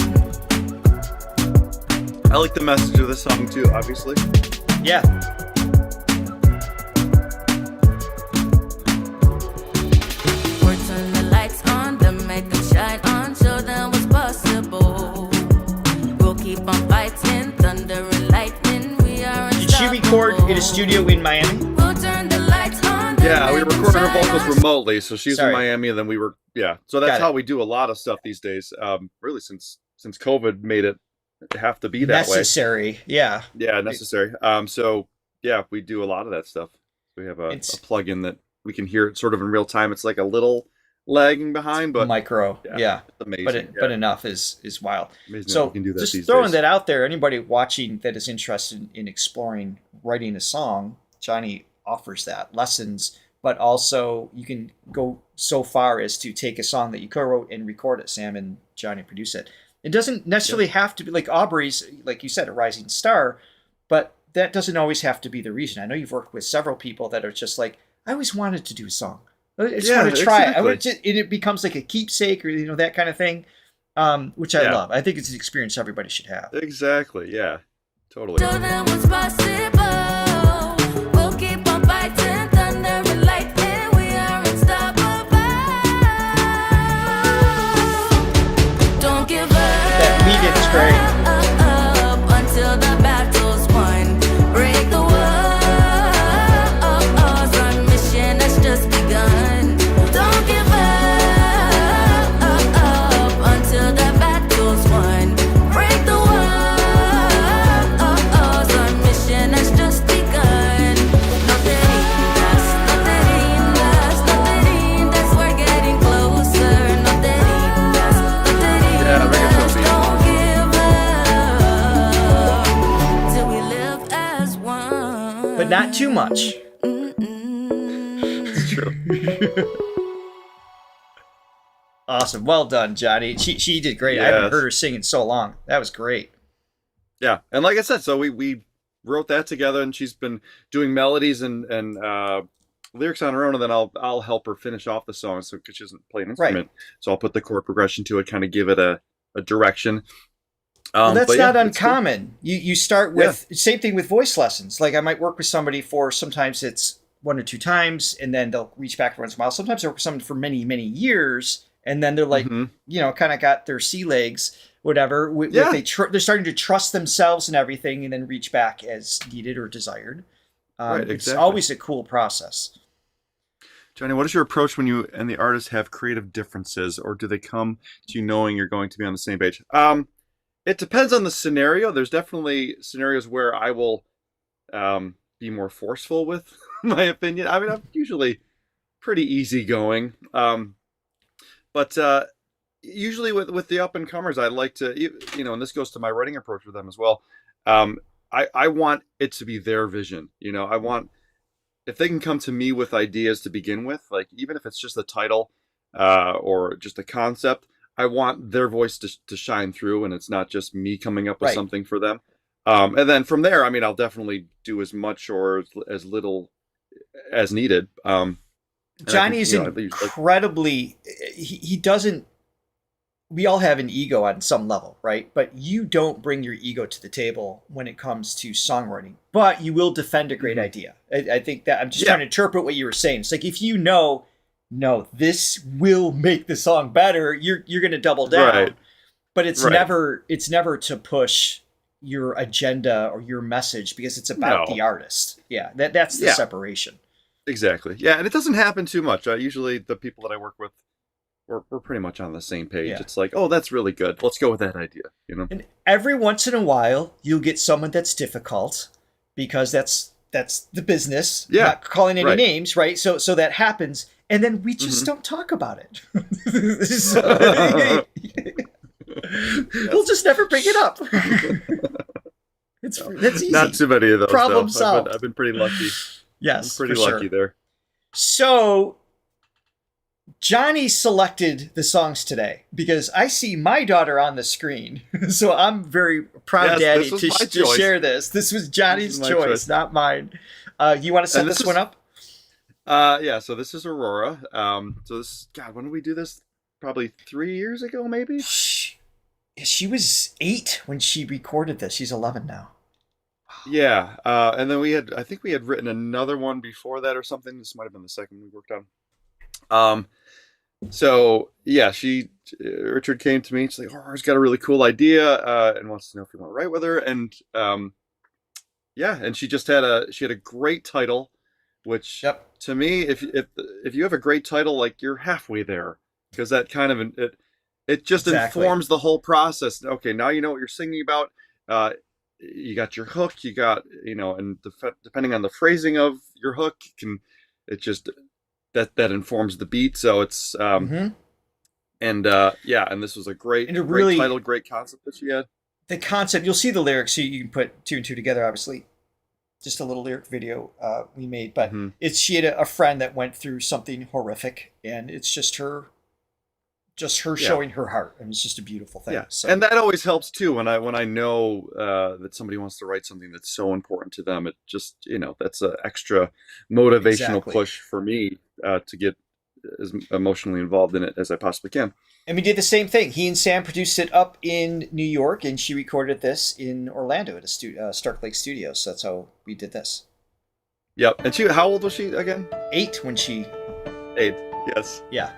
I like the message of this song too, obviously. Yeah. We'll turn the lights on, then make them shine on, show them what's possible. We'll keep on fighting, thunder and lightning. We are unstoppable. Did she record in a studio in Miami? We'll turn the lights on. Yeah, we recorded her vocals remotely, so she's in Miami, and then we were So that's how we do a lot of stuff these days. Really, since COVID made it have to be that necessary. Yeah, necessary. So yeah, we do a lot of that stuff. We have a plugin that we can hear it sort of in real time. It's like a little lagging behind, but micro. It's amazing. But enough is wild. Amazing so we can do that just these throwing days. that out there, anybody watching that is interested in exploring writing a song, Johnny offers that lessons, but also you can go so far as to take a song that you co-wrote and record it. Sam and Johnny produce it. It doesn't necessarily have to be like Aubrey's, like you said, a rising star, but that doesn't always have to be the reason. I know you've worked with several people that are just like, I always wanted to do a song. I just want to try it. And it becomes like a keepsake or, that kind of thing, which I love. I think it's an experience everybody should have. Exactly. Yeah, totally. Show them what's possible. We'll keep on fighting, thunder and lightning. We are unstoppable. Don't give up. That lead in is great. Until the battle's won. Break the walls, our mission has just begun. Don't give up until the battle's won. Break the walls, our mission has just begun. Nothing that's we're getting closer. Nothing but not too much. It's true. Awesome. Well done, Johnny. She did great. I haven't heard her sing in so long. That was great. Yeah. And like I said, so we wrote that together, and she's been doing melodies and lyrics on her own, and then I'll help her finish off the song, so because she doesn't play an instrument. Right. So I'll put the chord progression to it, kind of give it a direction. Well, that's not uncommon. You start with same thing with voice lessons. Like I might work with somebody for sometimes it's 1 or 2 times, and then they'll reach back once in a while. Sometimes I work with someone for many, many years, and then they're like, kind of got their sea legs, whatever. They're starting to trust themselves and everything, and then reach back as needed or desired. It's always a cool process. Johnny, what is your approach when you and the artist have creative differences, or do they come to you knowing you're going to be on the same page? It depends on the scenario. There's definitely scenarios where I will be more forceful with my opinion. I mean, I'm usually pretty easygoing. But usually with the up and comers, I like to, and this goes to my writing approach with them as well. I want it to be their vision. I want, if they can come to me with ideas to begin with, like even if it's just a title or just a concept, I want their voice to shine through, and it's not just me coming up with something for them. And then from there, I mean, I'll definitely do as much or as little as needed. Johnny's incredibly, he doesn't, we all have an ego on some level, right? But you don't bring your ego to the table when it comes to songwriting, but you will defend a great idea. I think that I'm just trying to interpret what you were saying. It's like, if no, this will make the song better, you're going to double down, but it's never to push your agenda or your message, because it's about the artist. Yeah. That's the separation. Exactly. Yeah. And it doesn't happen too much. Usually the people that I work with, we're pretty much on the same page. It's like, oh, that's really good. Let's go with that idea. And every once in a while, you'll get someone that's difficult, because that's the business. Yeah. Not calling any names, right? So that happens, and then we just don't talk about it. We'll just never bring it up. That's easy. Not too many of those. Problem solved. I've been pretty lucky. Yes, I'm pretty lucky there. So Johnny selected the songs today because I see my daughter on the screen. So I'm very proud, Daddy, to share this. This was Johnny's choice, not mine. You want to set this one up? Yeah, so this is Aurora. So this, God, when did we do this? Probably 3 years ago, maybe? She was 8 when she recorded this. She's 11 now. Yeah, and then I think we had written another one before that or something. This might have been the second we worked on. So yeah, Richard came to me. She's like, "Aurora's got a really cool idea, and wants to know if you want to write with her." And and she had a great title, which to me, if you have a great title, like, you're halfway there, because that kind of it just informs the whole process. Okay, now you know what you're singing about. You got your hook. You got, and depending on the phrasing of your hook, that informs the beat. So it's and this was a great title, great concept that she had. The concept, you'll see the lyrics, so you can put 2 and 2 together. Obviously, just a little lyric video we made, but she had a friend that went through something horrific, and it's just her showing her heart, and it's just a beautiful thing. Yeah. So. And that always helps too, when I know that somebody wants to write something that's so important to them. It just, that's an extra motivational push for me to get as emotionally involved in it as I possibly can. And we did the same thing. He and Sam produced it up in New York, and she recorded this in Orlando at a Stark Lake Studios. So that's how we did this. Yep. And how old was she again? 8 when she... 8. Yes. Yeah.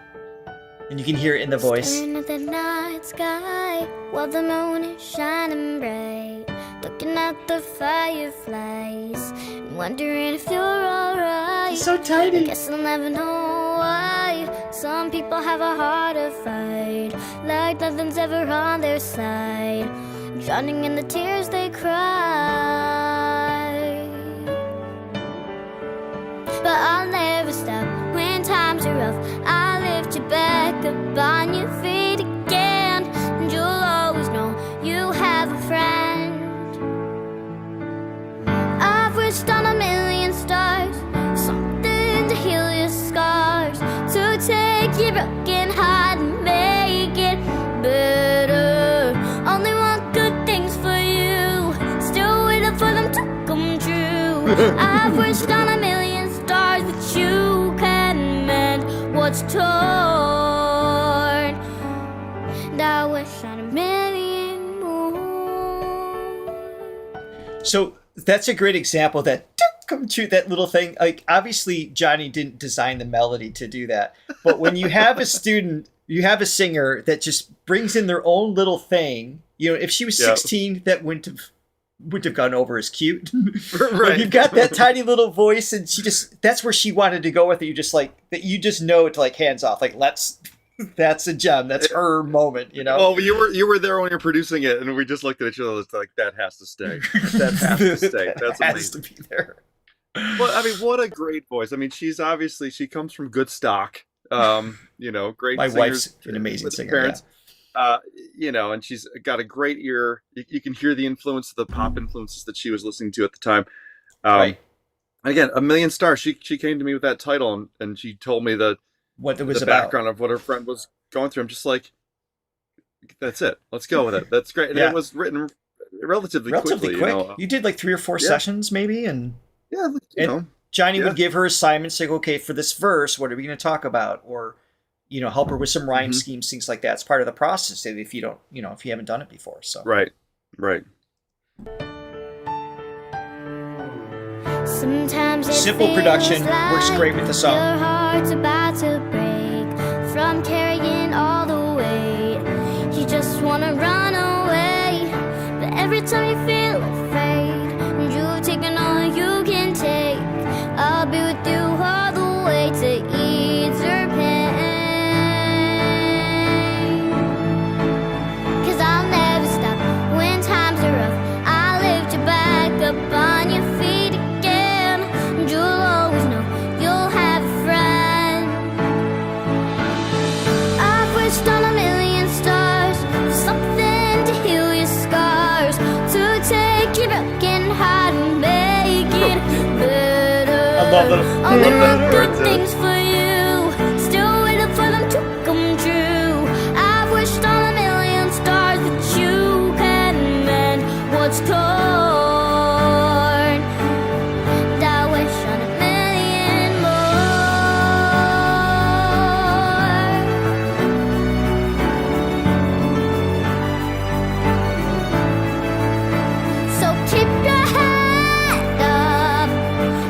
And you can hear it in the voice. Staring at the night sky while the moon is shining bright, looking at the fireflies and wondering if you're alright. So tiny. I guess I'll never know why some people have a harder fight, like nothing's ever on their side, drowning in the tears they cry. But I'll never stop when times are rough. I'll lift you back up on your feet again, and you'll always know you have a friend. I've wished on a million stars, something to heal your scars, to take your broken heart and make it better. Only want good things for you, still waiting for them to come true. I've wished on a million stars that you can mend what's torn, and I wish on a million more. So that's a great example that come true, that little thing. Like, obviously Johnny didn't design the melody to do that, but when you have a student, you have a singer that just brings in their own little thing. If she was 16, that wouldn't have gone over as cute. Right. You've got that tiny little voice, and that's where she wanted to go with it. You just know it's like hands off. Like, that's a gem. That's her moment, Well, you were there when you're producing it, and we just looked at each other. It's like, that has to stay. That has to stay. That's amazing. Has to be there. Well, I mean, what a great voice. I mean, she comes from good stock. Great My singers wife's an amazing with singer. parents. And she's got a great ear. You can hear the influence of the pop influences that she was listening to at the time. Right. Again, A Million Stars. She came to me with that title, and she told me what it was the about. background of what her friend was going through. I'm just like, that's it. Let's go with it. That's great. And Yeah. it was written relatively quickly. Quick. You did like 3 or 4 sessions maybe, and Johnny would give her assignments, like, okay, for this verse, what are we going to talk about? Or, help her with some rhyme schemes, things like that. It's part of the process if you don't, if you haven't done it before. So Right. Sometimes it simple production feels works great with the song. Your heart's about to break from carrying all the weight. You just wanna run away, but every time you feel afraid, you've taken all you can take. I'll be with you all the way to ease your pain. 'Cause I'll never stop when times are rough. I'll lift you back up on your feet again. You'll always know you'll have a friend. I've wished on a million stars for something to heal your scars, to take your broken heart and make it better. I love that. Only want good things for you, still waiting for them to come true. I've wished on a million stars, but you can mend what's torn. And I wish on a million more. So keep your head up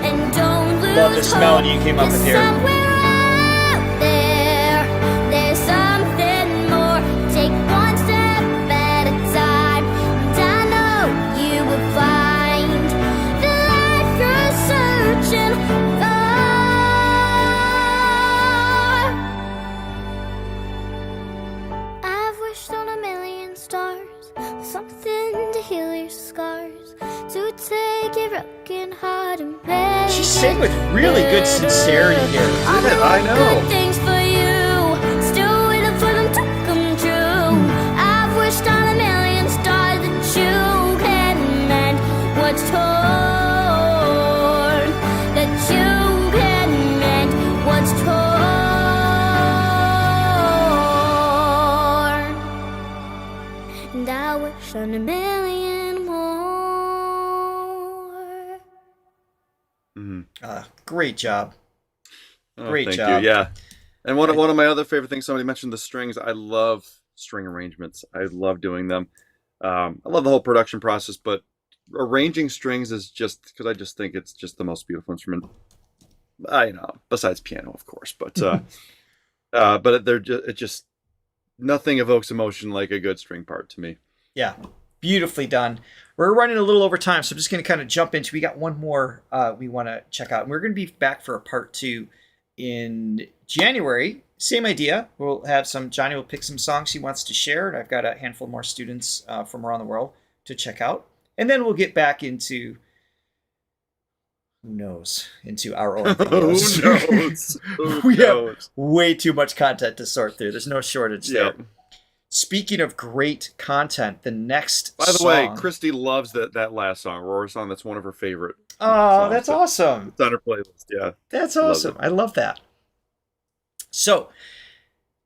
and don't lose Love this melody you came up with here. Somewhere out there, there's something more. Take one step at a time, and I know you will find the life you're searching for. I've wished on a million stars, something to heal your scars, to take your broken heart and make She sang with really good sincerity here. I know. Good things for you, still waiting for them to come true. I've wished on a million stars that you can mend what's torn, that you can mend what's torn. And I wish on a million more. Great job. Great thank job. you. Yeah. And one of my other favorite things, somebody mentioned the strings. I love string arrangements. I love doing them. I love the whole production process, but arranging strings is just because I just think it's just the most beautiful instrument. Besides piano, of course, but it just nothing evokes emotion like a good string part to me. Yeah, beautifully done. We're running a little over time, so I'm just going to kind of jump into. We got one more we want to check out, and we're going to be back for a part 2 in January. Same idea. Johnny will pick some songs he wants to share, and I've got a handful more students from around the world to check out, and then we'll get back into into our own videos. Who knows? We have way too much content to sort through. There's no shortage there. Yep. Speaking of great content, the next By the song... way, Christy loves that last song, Aurora song. That's one of her favorite. Oh, that's awesome. It's on her playlist, yeah. That's awesome. I love that. So,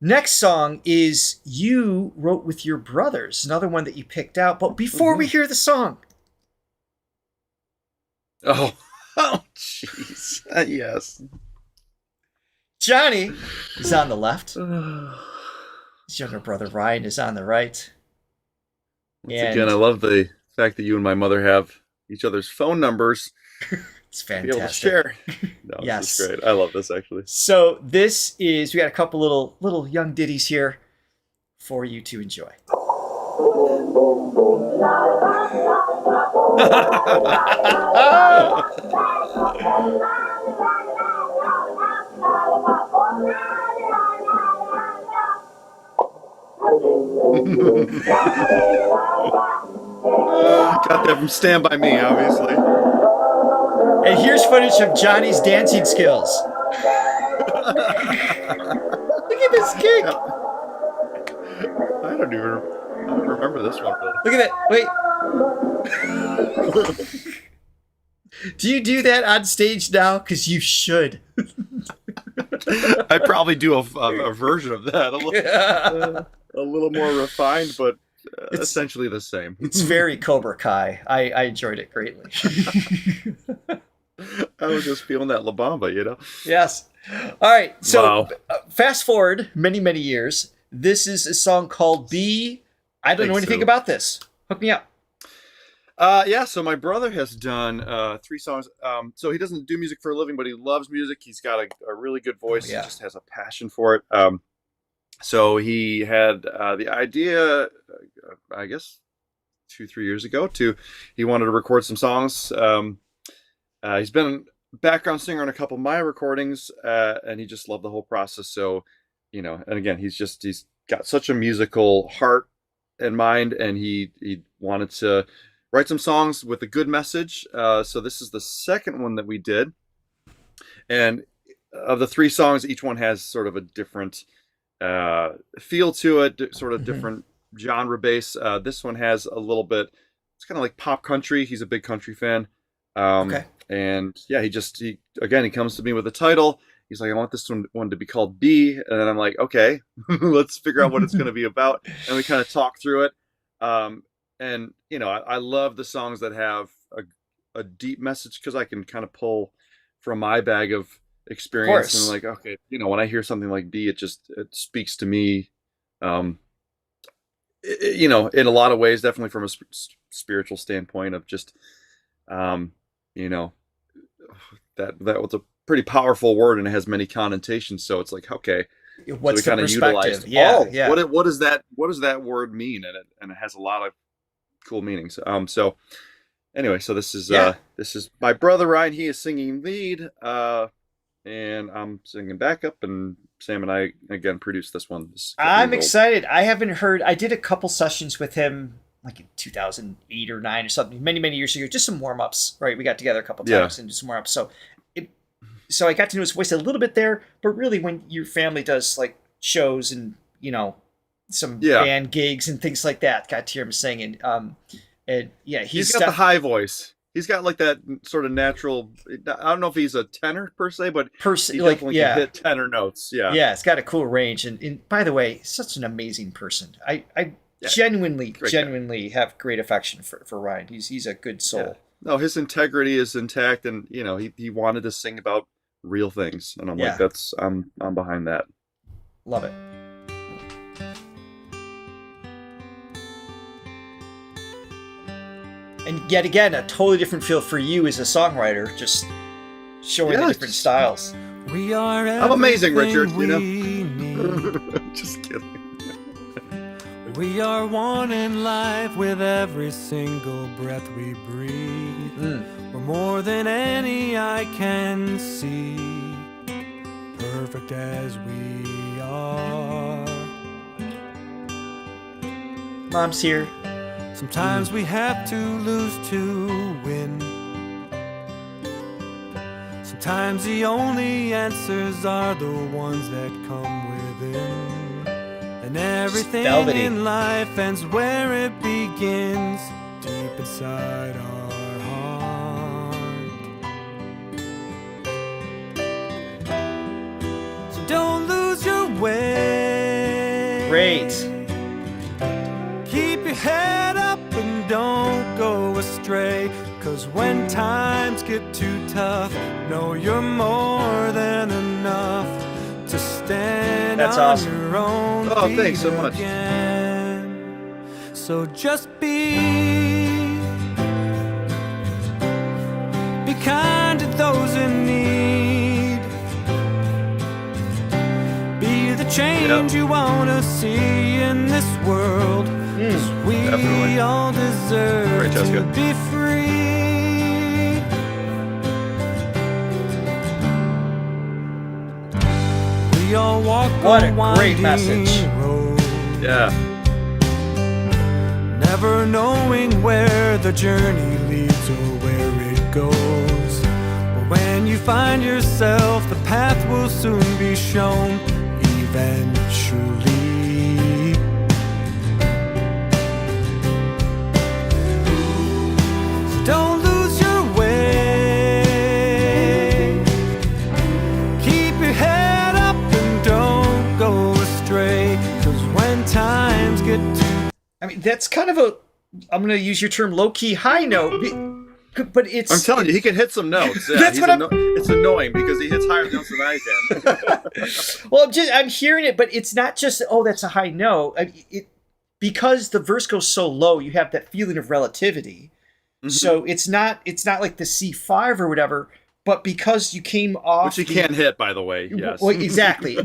next song is You Wrote With Your Brothers, another one that you picked out. But before we hear the song... Oh, jeez. Yes. Johnny is on the left. His younger brother Ryan is on the right. Again, I love the fact that you and my mother have each other's phone numbers. It's to be able to fantastic. share. No, Yes. This is great. I love this actually. So we got a couple little young ditties here for you to enjoy. Got that from Stand By Me, obviously. And here's footage of Johnny's dancing skills. this gig. I don't remember this one. But... Look at that. Wait. Do you do that on stage now? Because you should. I probably do a version of that. A little more refined, but it's essentially the same. It's very Cobra Kai. I enjoyed it greatly. I was just feeling that La Bamba, you know? Yes. All right. So fast forward many, many years. This is a song called B. I don't know anything about this. Hook me up. Yeah, so my brother has done 3 songs. So he doesn't do music for a living, but he loves music. He's got a really good voice. Yeah. He just has a passion for it. So he had the idea, I guess, 2-3 years ago. He wanted to record some songs. He's been a background singer on a couple of my recordings, and he just loved the whole process. So, you know, and again, he's got such a musical heart and mind, and he wanted to write some songs with a good message. So this is the second one that we did. And of the 3 songs, each one has sort of a different feel to it, sort of different genre base. This one has a little bit, it's kind of like pop country. He's a big country fan. Okay. And yeah, he comes to me with a title. He's like, I want this one to be called B. And then I'm like, okay, let's figure out what it's going to be about. And we kind of talk through it. And, you know, I love the songs that have a deep message, because I can kind of pull from my bag of experience. And like, okay, you know, when I hear something like B, it speaks to me, you know, in a lot of ways, definitely from a spiritual standpoint of just, you know, that was a pretty powerful word, and it has many connotations. So it's like, okay, what's so we the kind of perspective? Utilized, what does that word mean? And it has a lot of cool meanings. So anyway, so this is my brother Ryan. He is singing lead, and I'm singing backup, and Sam and I again produced this one. I'm excited. I did a couple sessions with him like in 2008 or 9 or something, many years ago, just some warm-ups, right? We got together a couple times and did some warm-ups. So I got to know his voice a little bit there, but really when your family does like shows and, you know, some band gigs and things like that, got to hear him singing. And yeah, he's got the high voice. He's got like that sort of natural, I don't know if he's a tenor per se, but he definitely can hit tenor notes. Yeah. Yeah, it's got a cool range. And by the way, such an amazing person. I genuinely have great affection for Ryan. He's a good soul. Yeah. No, his integrity is intact, and you know, he wanted to sing about real things, and I'm like, I'm behind that. Love it. And yet again, a totally different feel for you as a songwriter, just showing the different styles. I'm amazing, Richard, you know? Just kidding. We are one in life with every single breath we breathe. We're more than any eye can see, perfect as we are. Mom's here. Sometimes we have to lose to win. Sometimes the only answers are the ones that come within. And everything in life ends where it begins, deep inside our heart. So don't lose your way. Great. Keep your head up and don't go astray. 'Cause when times get too tough, know you're more than enough to stand on your own feet. Oh, thanks so much. Again. So just be kind to those in need. Be the change you want to see in this world. 'Cause we all deserve to be free. We all walk what a great message. Road, yeah. Never knowing where the journey leads or where it goes. But when you find yourself, the path will soon be shown. Eventually naturally. So don't lose your way. Keep your head up and don't go astray. 'Cause when times get too... I mean, that's kind of a, I'm going to use your term, low-key high note, but it's... I'm telling you, he can hit some notes. Yeah, That's what it's annoying because he hits higher notes than I can. Well, I'm hearing it, but it's not just, oh, that's a high note. Because the verse goes so low, you have that feeling of relativity. Mm-hmm. So it's not like the C5 or whatever, but because you came off... Which he can hit, by the way, yes. Well, exactly.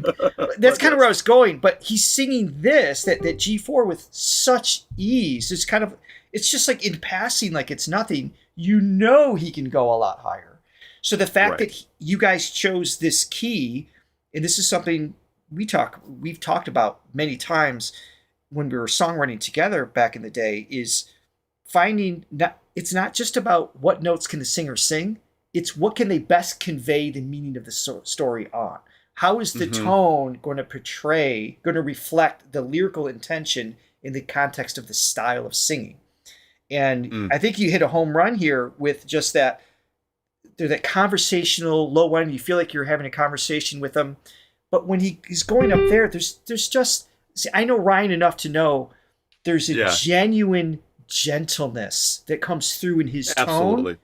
That's kind of where I was going, but he's singing this, that G4 with such ease. It's kind of, it's just like in passing, like it's nothing. You know he can go a lot higher. So the fact that you guys chose this key, and this is something we've talked about many times when we were songwriting together back in the day, is finding it's not just about what notes can the singer sing, it's what can they best convey the meaning of the story on. How is the tone going to reflect the lyrical intention in the context of the style of singing? And I think you hit a home run here with just that, that conversational low end. You feel like you're having a conversation with him. But when he's going up there, there's just, see, I know Ryan enough to know there's a genuine gentleness that comes through in his tone. Absolutely.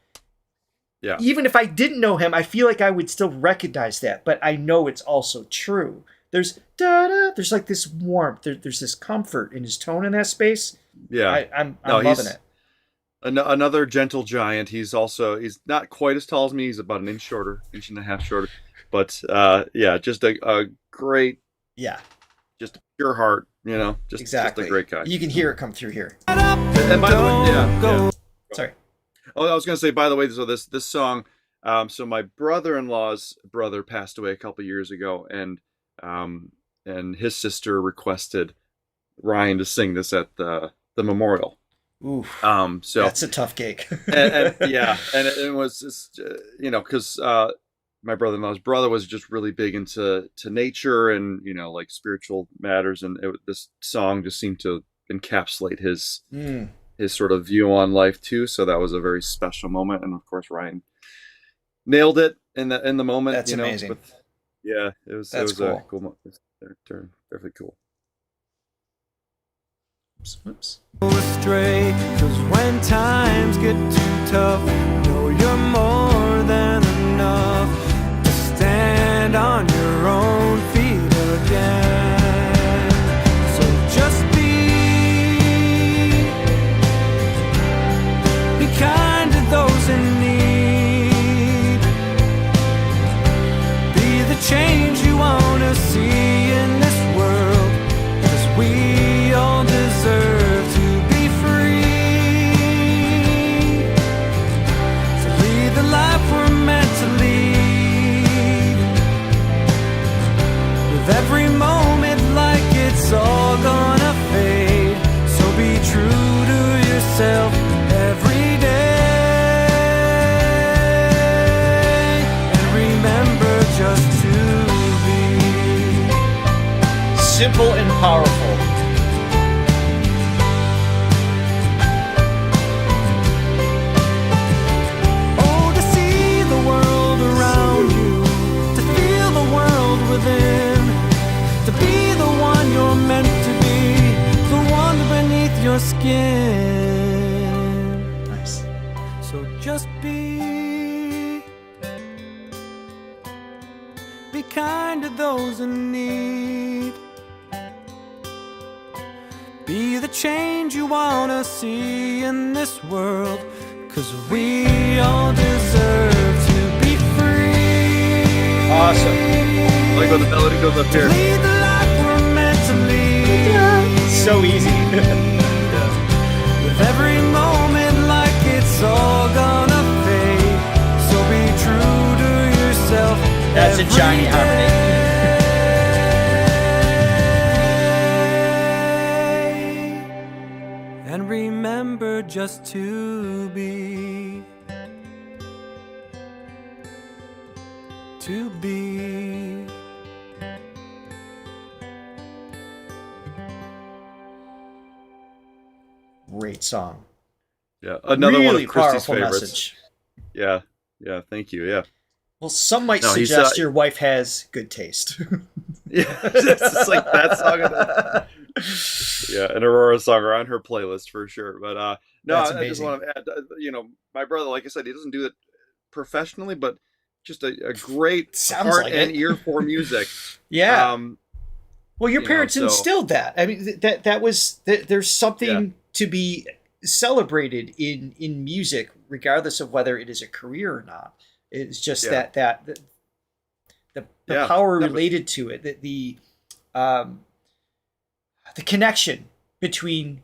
Yeah. Even if I didn't know him, I feel like I would still recognize that. But I know it's also true. There's like this warmth. There's this comfort in his tone in that space. Yeah. I'm loving it. Another gentle giant. He's not quite as tall as me. He's about an inch and a half shorter. But just a great, just a pure heart, just a great guy. You can hear it come through here. And by the way, sorry. Oh, I was going to say, by the way, so this song, so my brother-in-law's brother passed away a couple years ago, and his sister requested Ryan to sing this at the memorial. Ooh, so that's a tough gig. and it was just, because my brother-in-law's brother was just really big into nature and like spiritual matters, and this song just seemed to encapsulate his sort of view on life too. So that was a very special moment, and of course Ryan nailed it in the moment. That's amazing. It was cool. A cool moment. They're definitely cool. Oops. Astray, 'cause when times get too tough, know you're more than enough to stand on your own feet again. So just be kind to those in need. Be the change you want to see in this world, 'cause we all deserve to be free. To lead the life we're meant to lead, with every moment like it's all gonna fade. So be true to yourself every day, and remember just to be simple and powerful. Oh, to see the world around you, to feel the world within, to be the one you're meant to be, the one beneath your skin. Nice. So just be kind to those in need. Be the change you want to see in this world, 'cause we all deserve to be free. Awesome. I like when the melody goes up here. Lead the life we're meant to lead. So easy. With every moment like it's all gonna fade. So be true to yourself. That's a Johnny harmony. And remember just to be great song. Yeah, another really one of Christy's powerful favorites. Message. Yeah, thank you. Yeah. Well, some might No, suggest your wife has good taste. Yeah, it's just like that song. Yeah, an Aurora song are on her playlist for sure. But no, That's I just amazing. want to add, my brother, like I said, he doesn't do it professionally, but just a great Sounds heart like and it. ear for music. Yeah. Well, your parents so- instilled that. I mean, that was there's something to be celebrated in music, regardless of whether it is a career or not. It's just that the power related to it, the connection between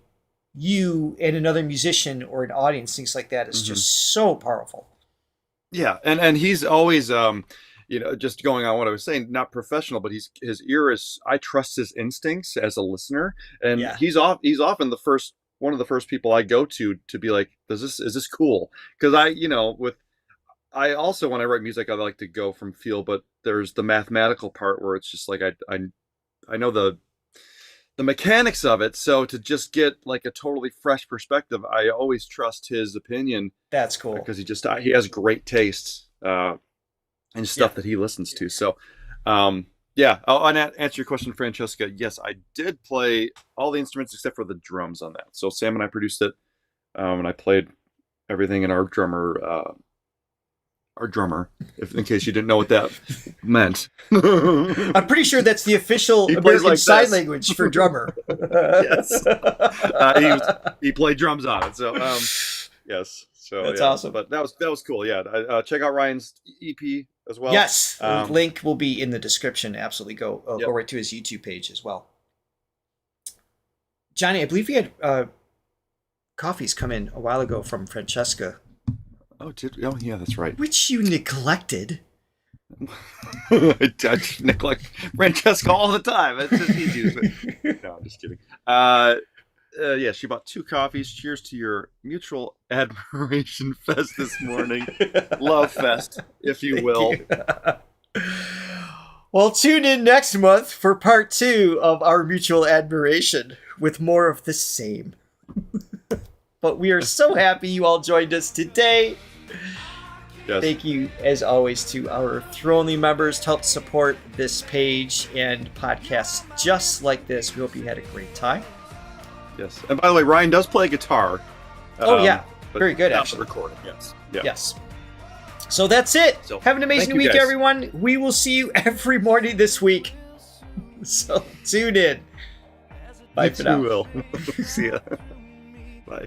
you and another musician or an audience, things like that, is just so powerful. Yeah, and he's always just going on what I was saying, not professional, but his ear is, I trust his instincts as a listener, and he's often one of the first people I go to be like, is this cool? Because I also, when I write music, I like to go from feel, but there's the mathematical part where it's just like I know the mechanics of it, so to just get like a totally fresh perspective, I always trust his opinion. That's cool because he has great tastes and stuff that he listens to. So I'll answer your question, Francesca. Yes, I did play all the instruments except for the drums on that. So Sam and I produced it, and I played everything, and our drummer, in case you didn't know what that meant. I'm pretty sure that's the official American Sign Language for drummer. Yes. He played drums on it. So yes. So that's awesome. But that was cool. Yeah. Check out Ryan's EP as well. Yes. The link will be in the description. Absolutely. Go right to his YouTube page as well. Johnny, I believe we had coffees come in a while ago from Francesca. Oh, yeah, that's right. Which you neglected. I neglect Francesca all the time. It's just easy. No, I'm just kidding. Yeah, she bought 2 coffees. Cheers to your mutual admiration fest this morning. Love fest, if you will. Well, tune in next month for part 2 of our mutual admiration with more of the same. But we are so happy you all joined us today. Yes. Thank you, as always, to our Thronely members to help support this page and podcasts just like this. We hope you had a great time. Yes. And by the way, Ryan does play guitar. Very good, actually. Recording, yes. Yeah. Yes. So that's it. So, have an amazing week, everyone. We will see you every morning this week. So tune in. Bye for now. We will. See ya. Bye.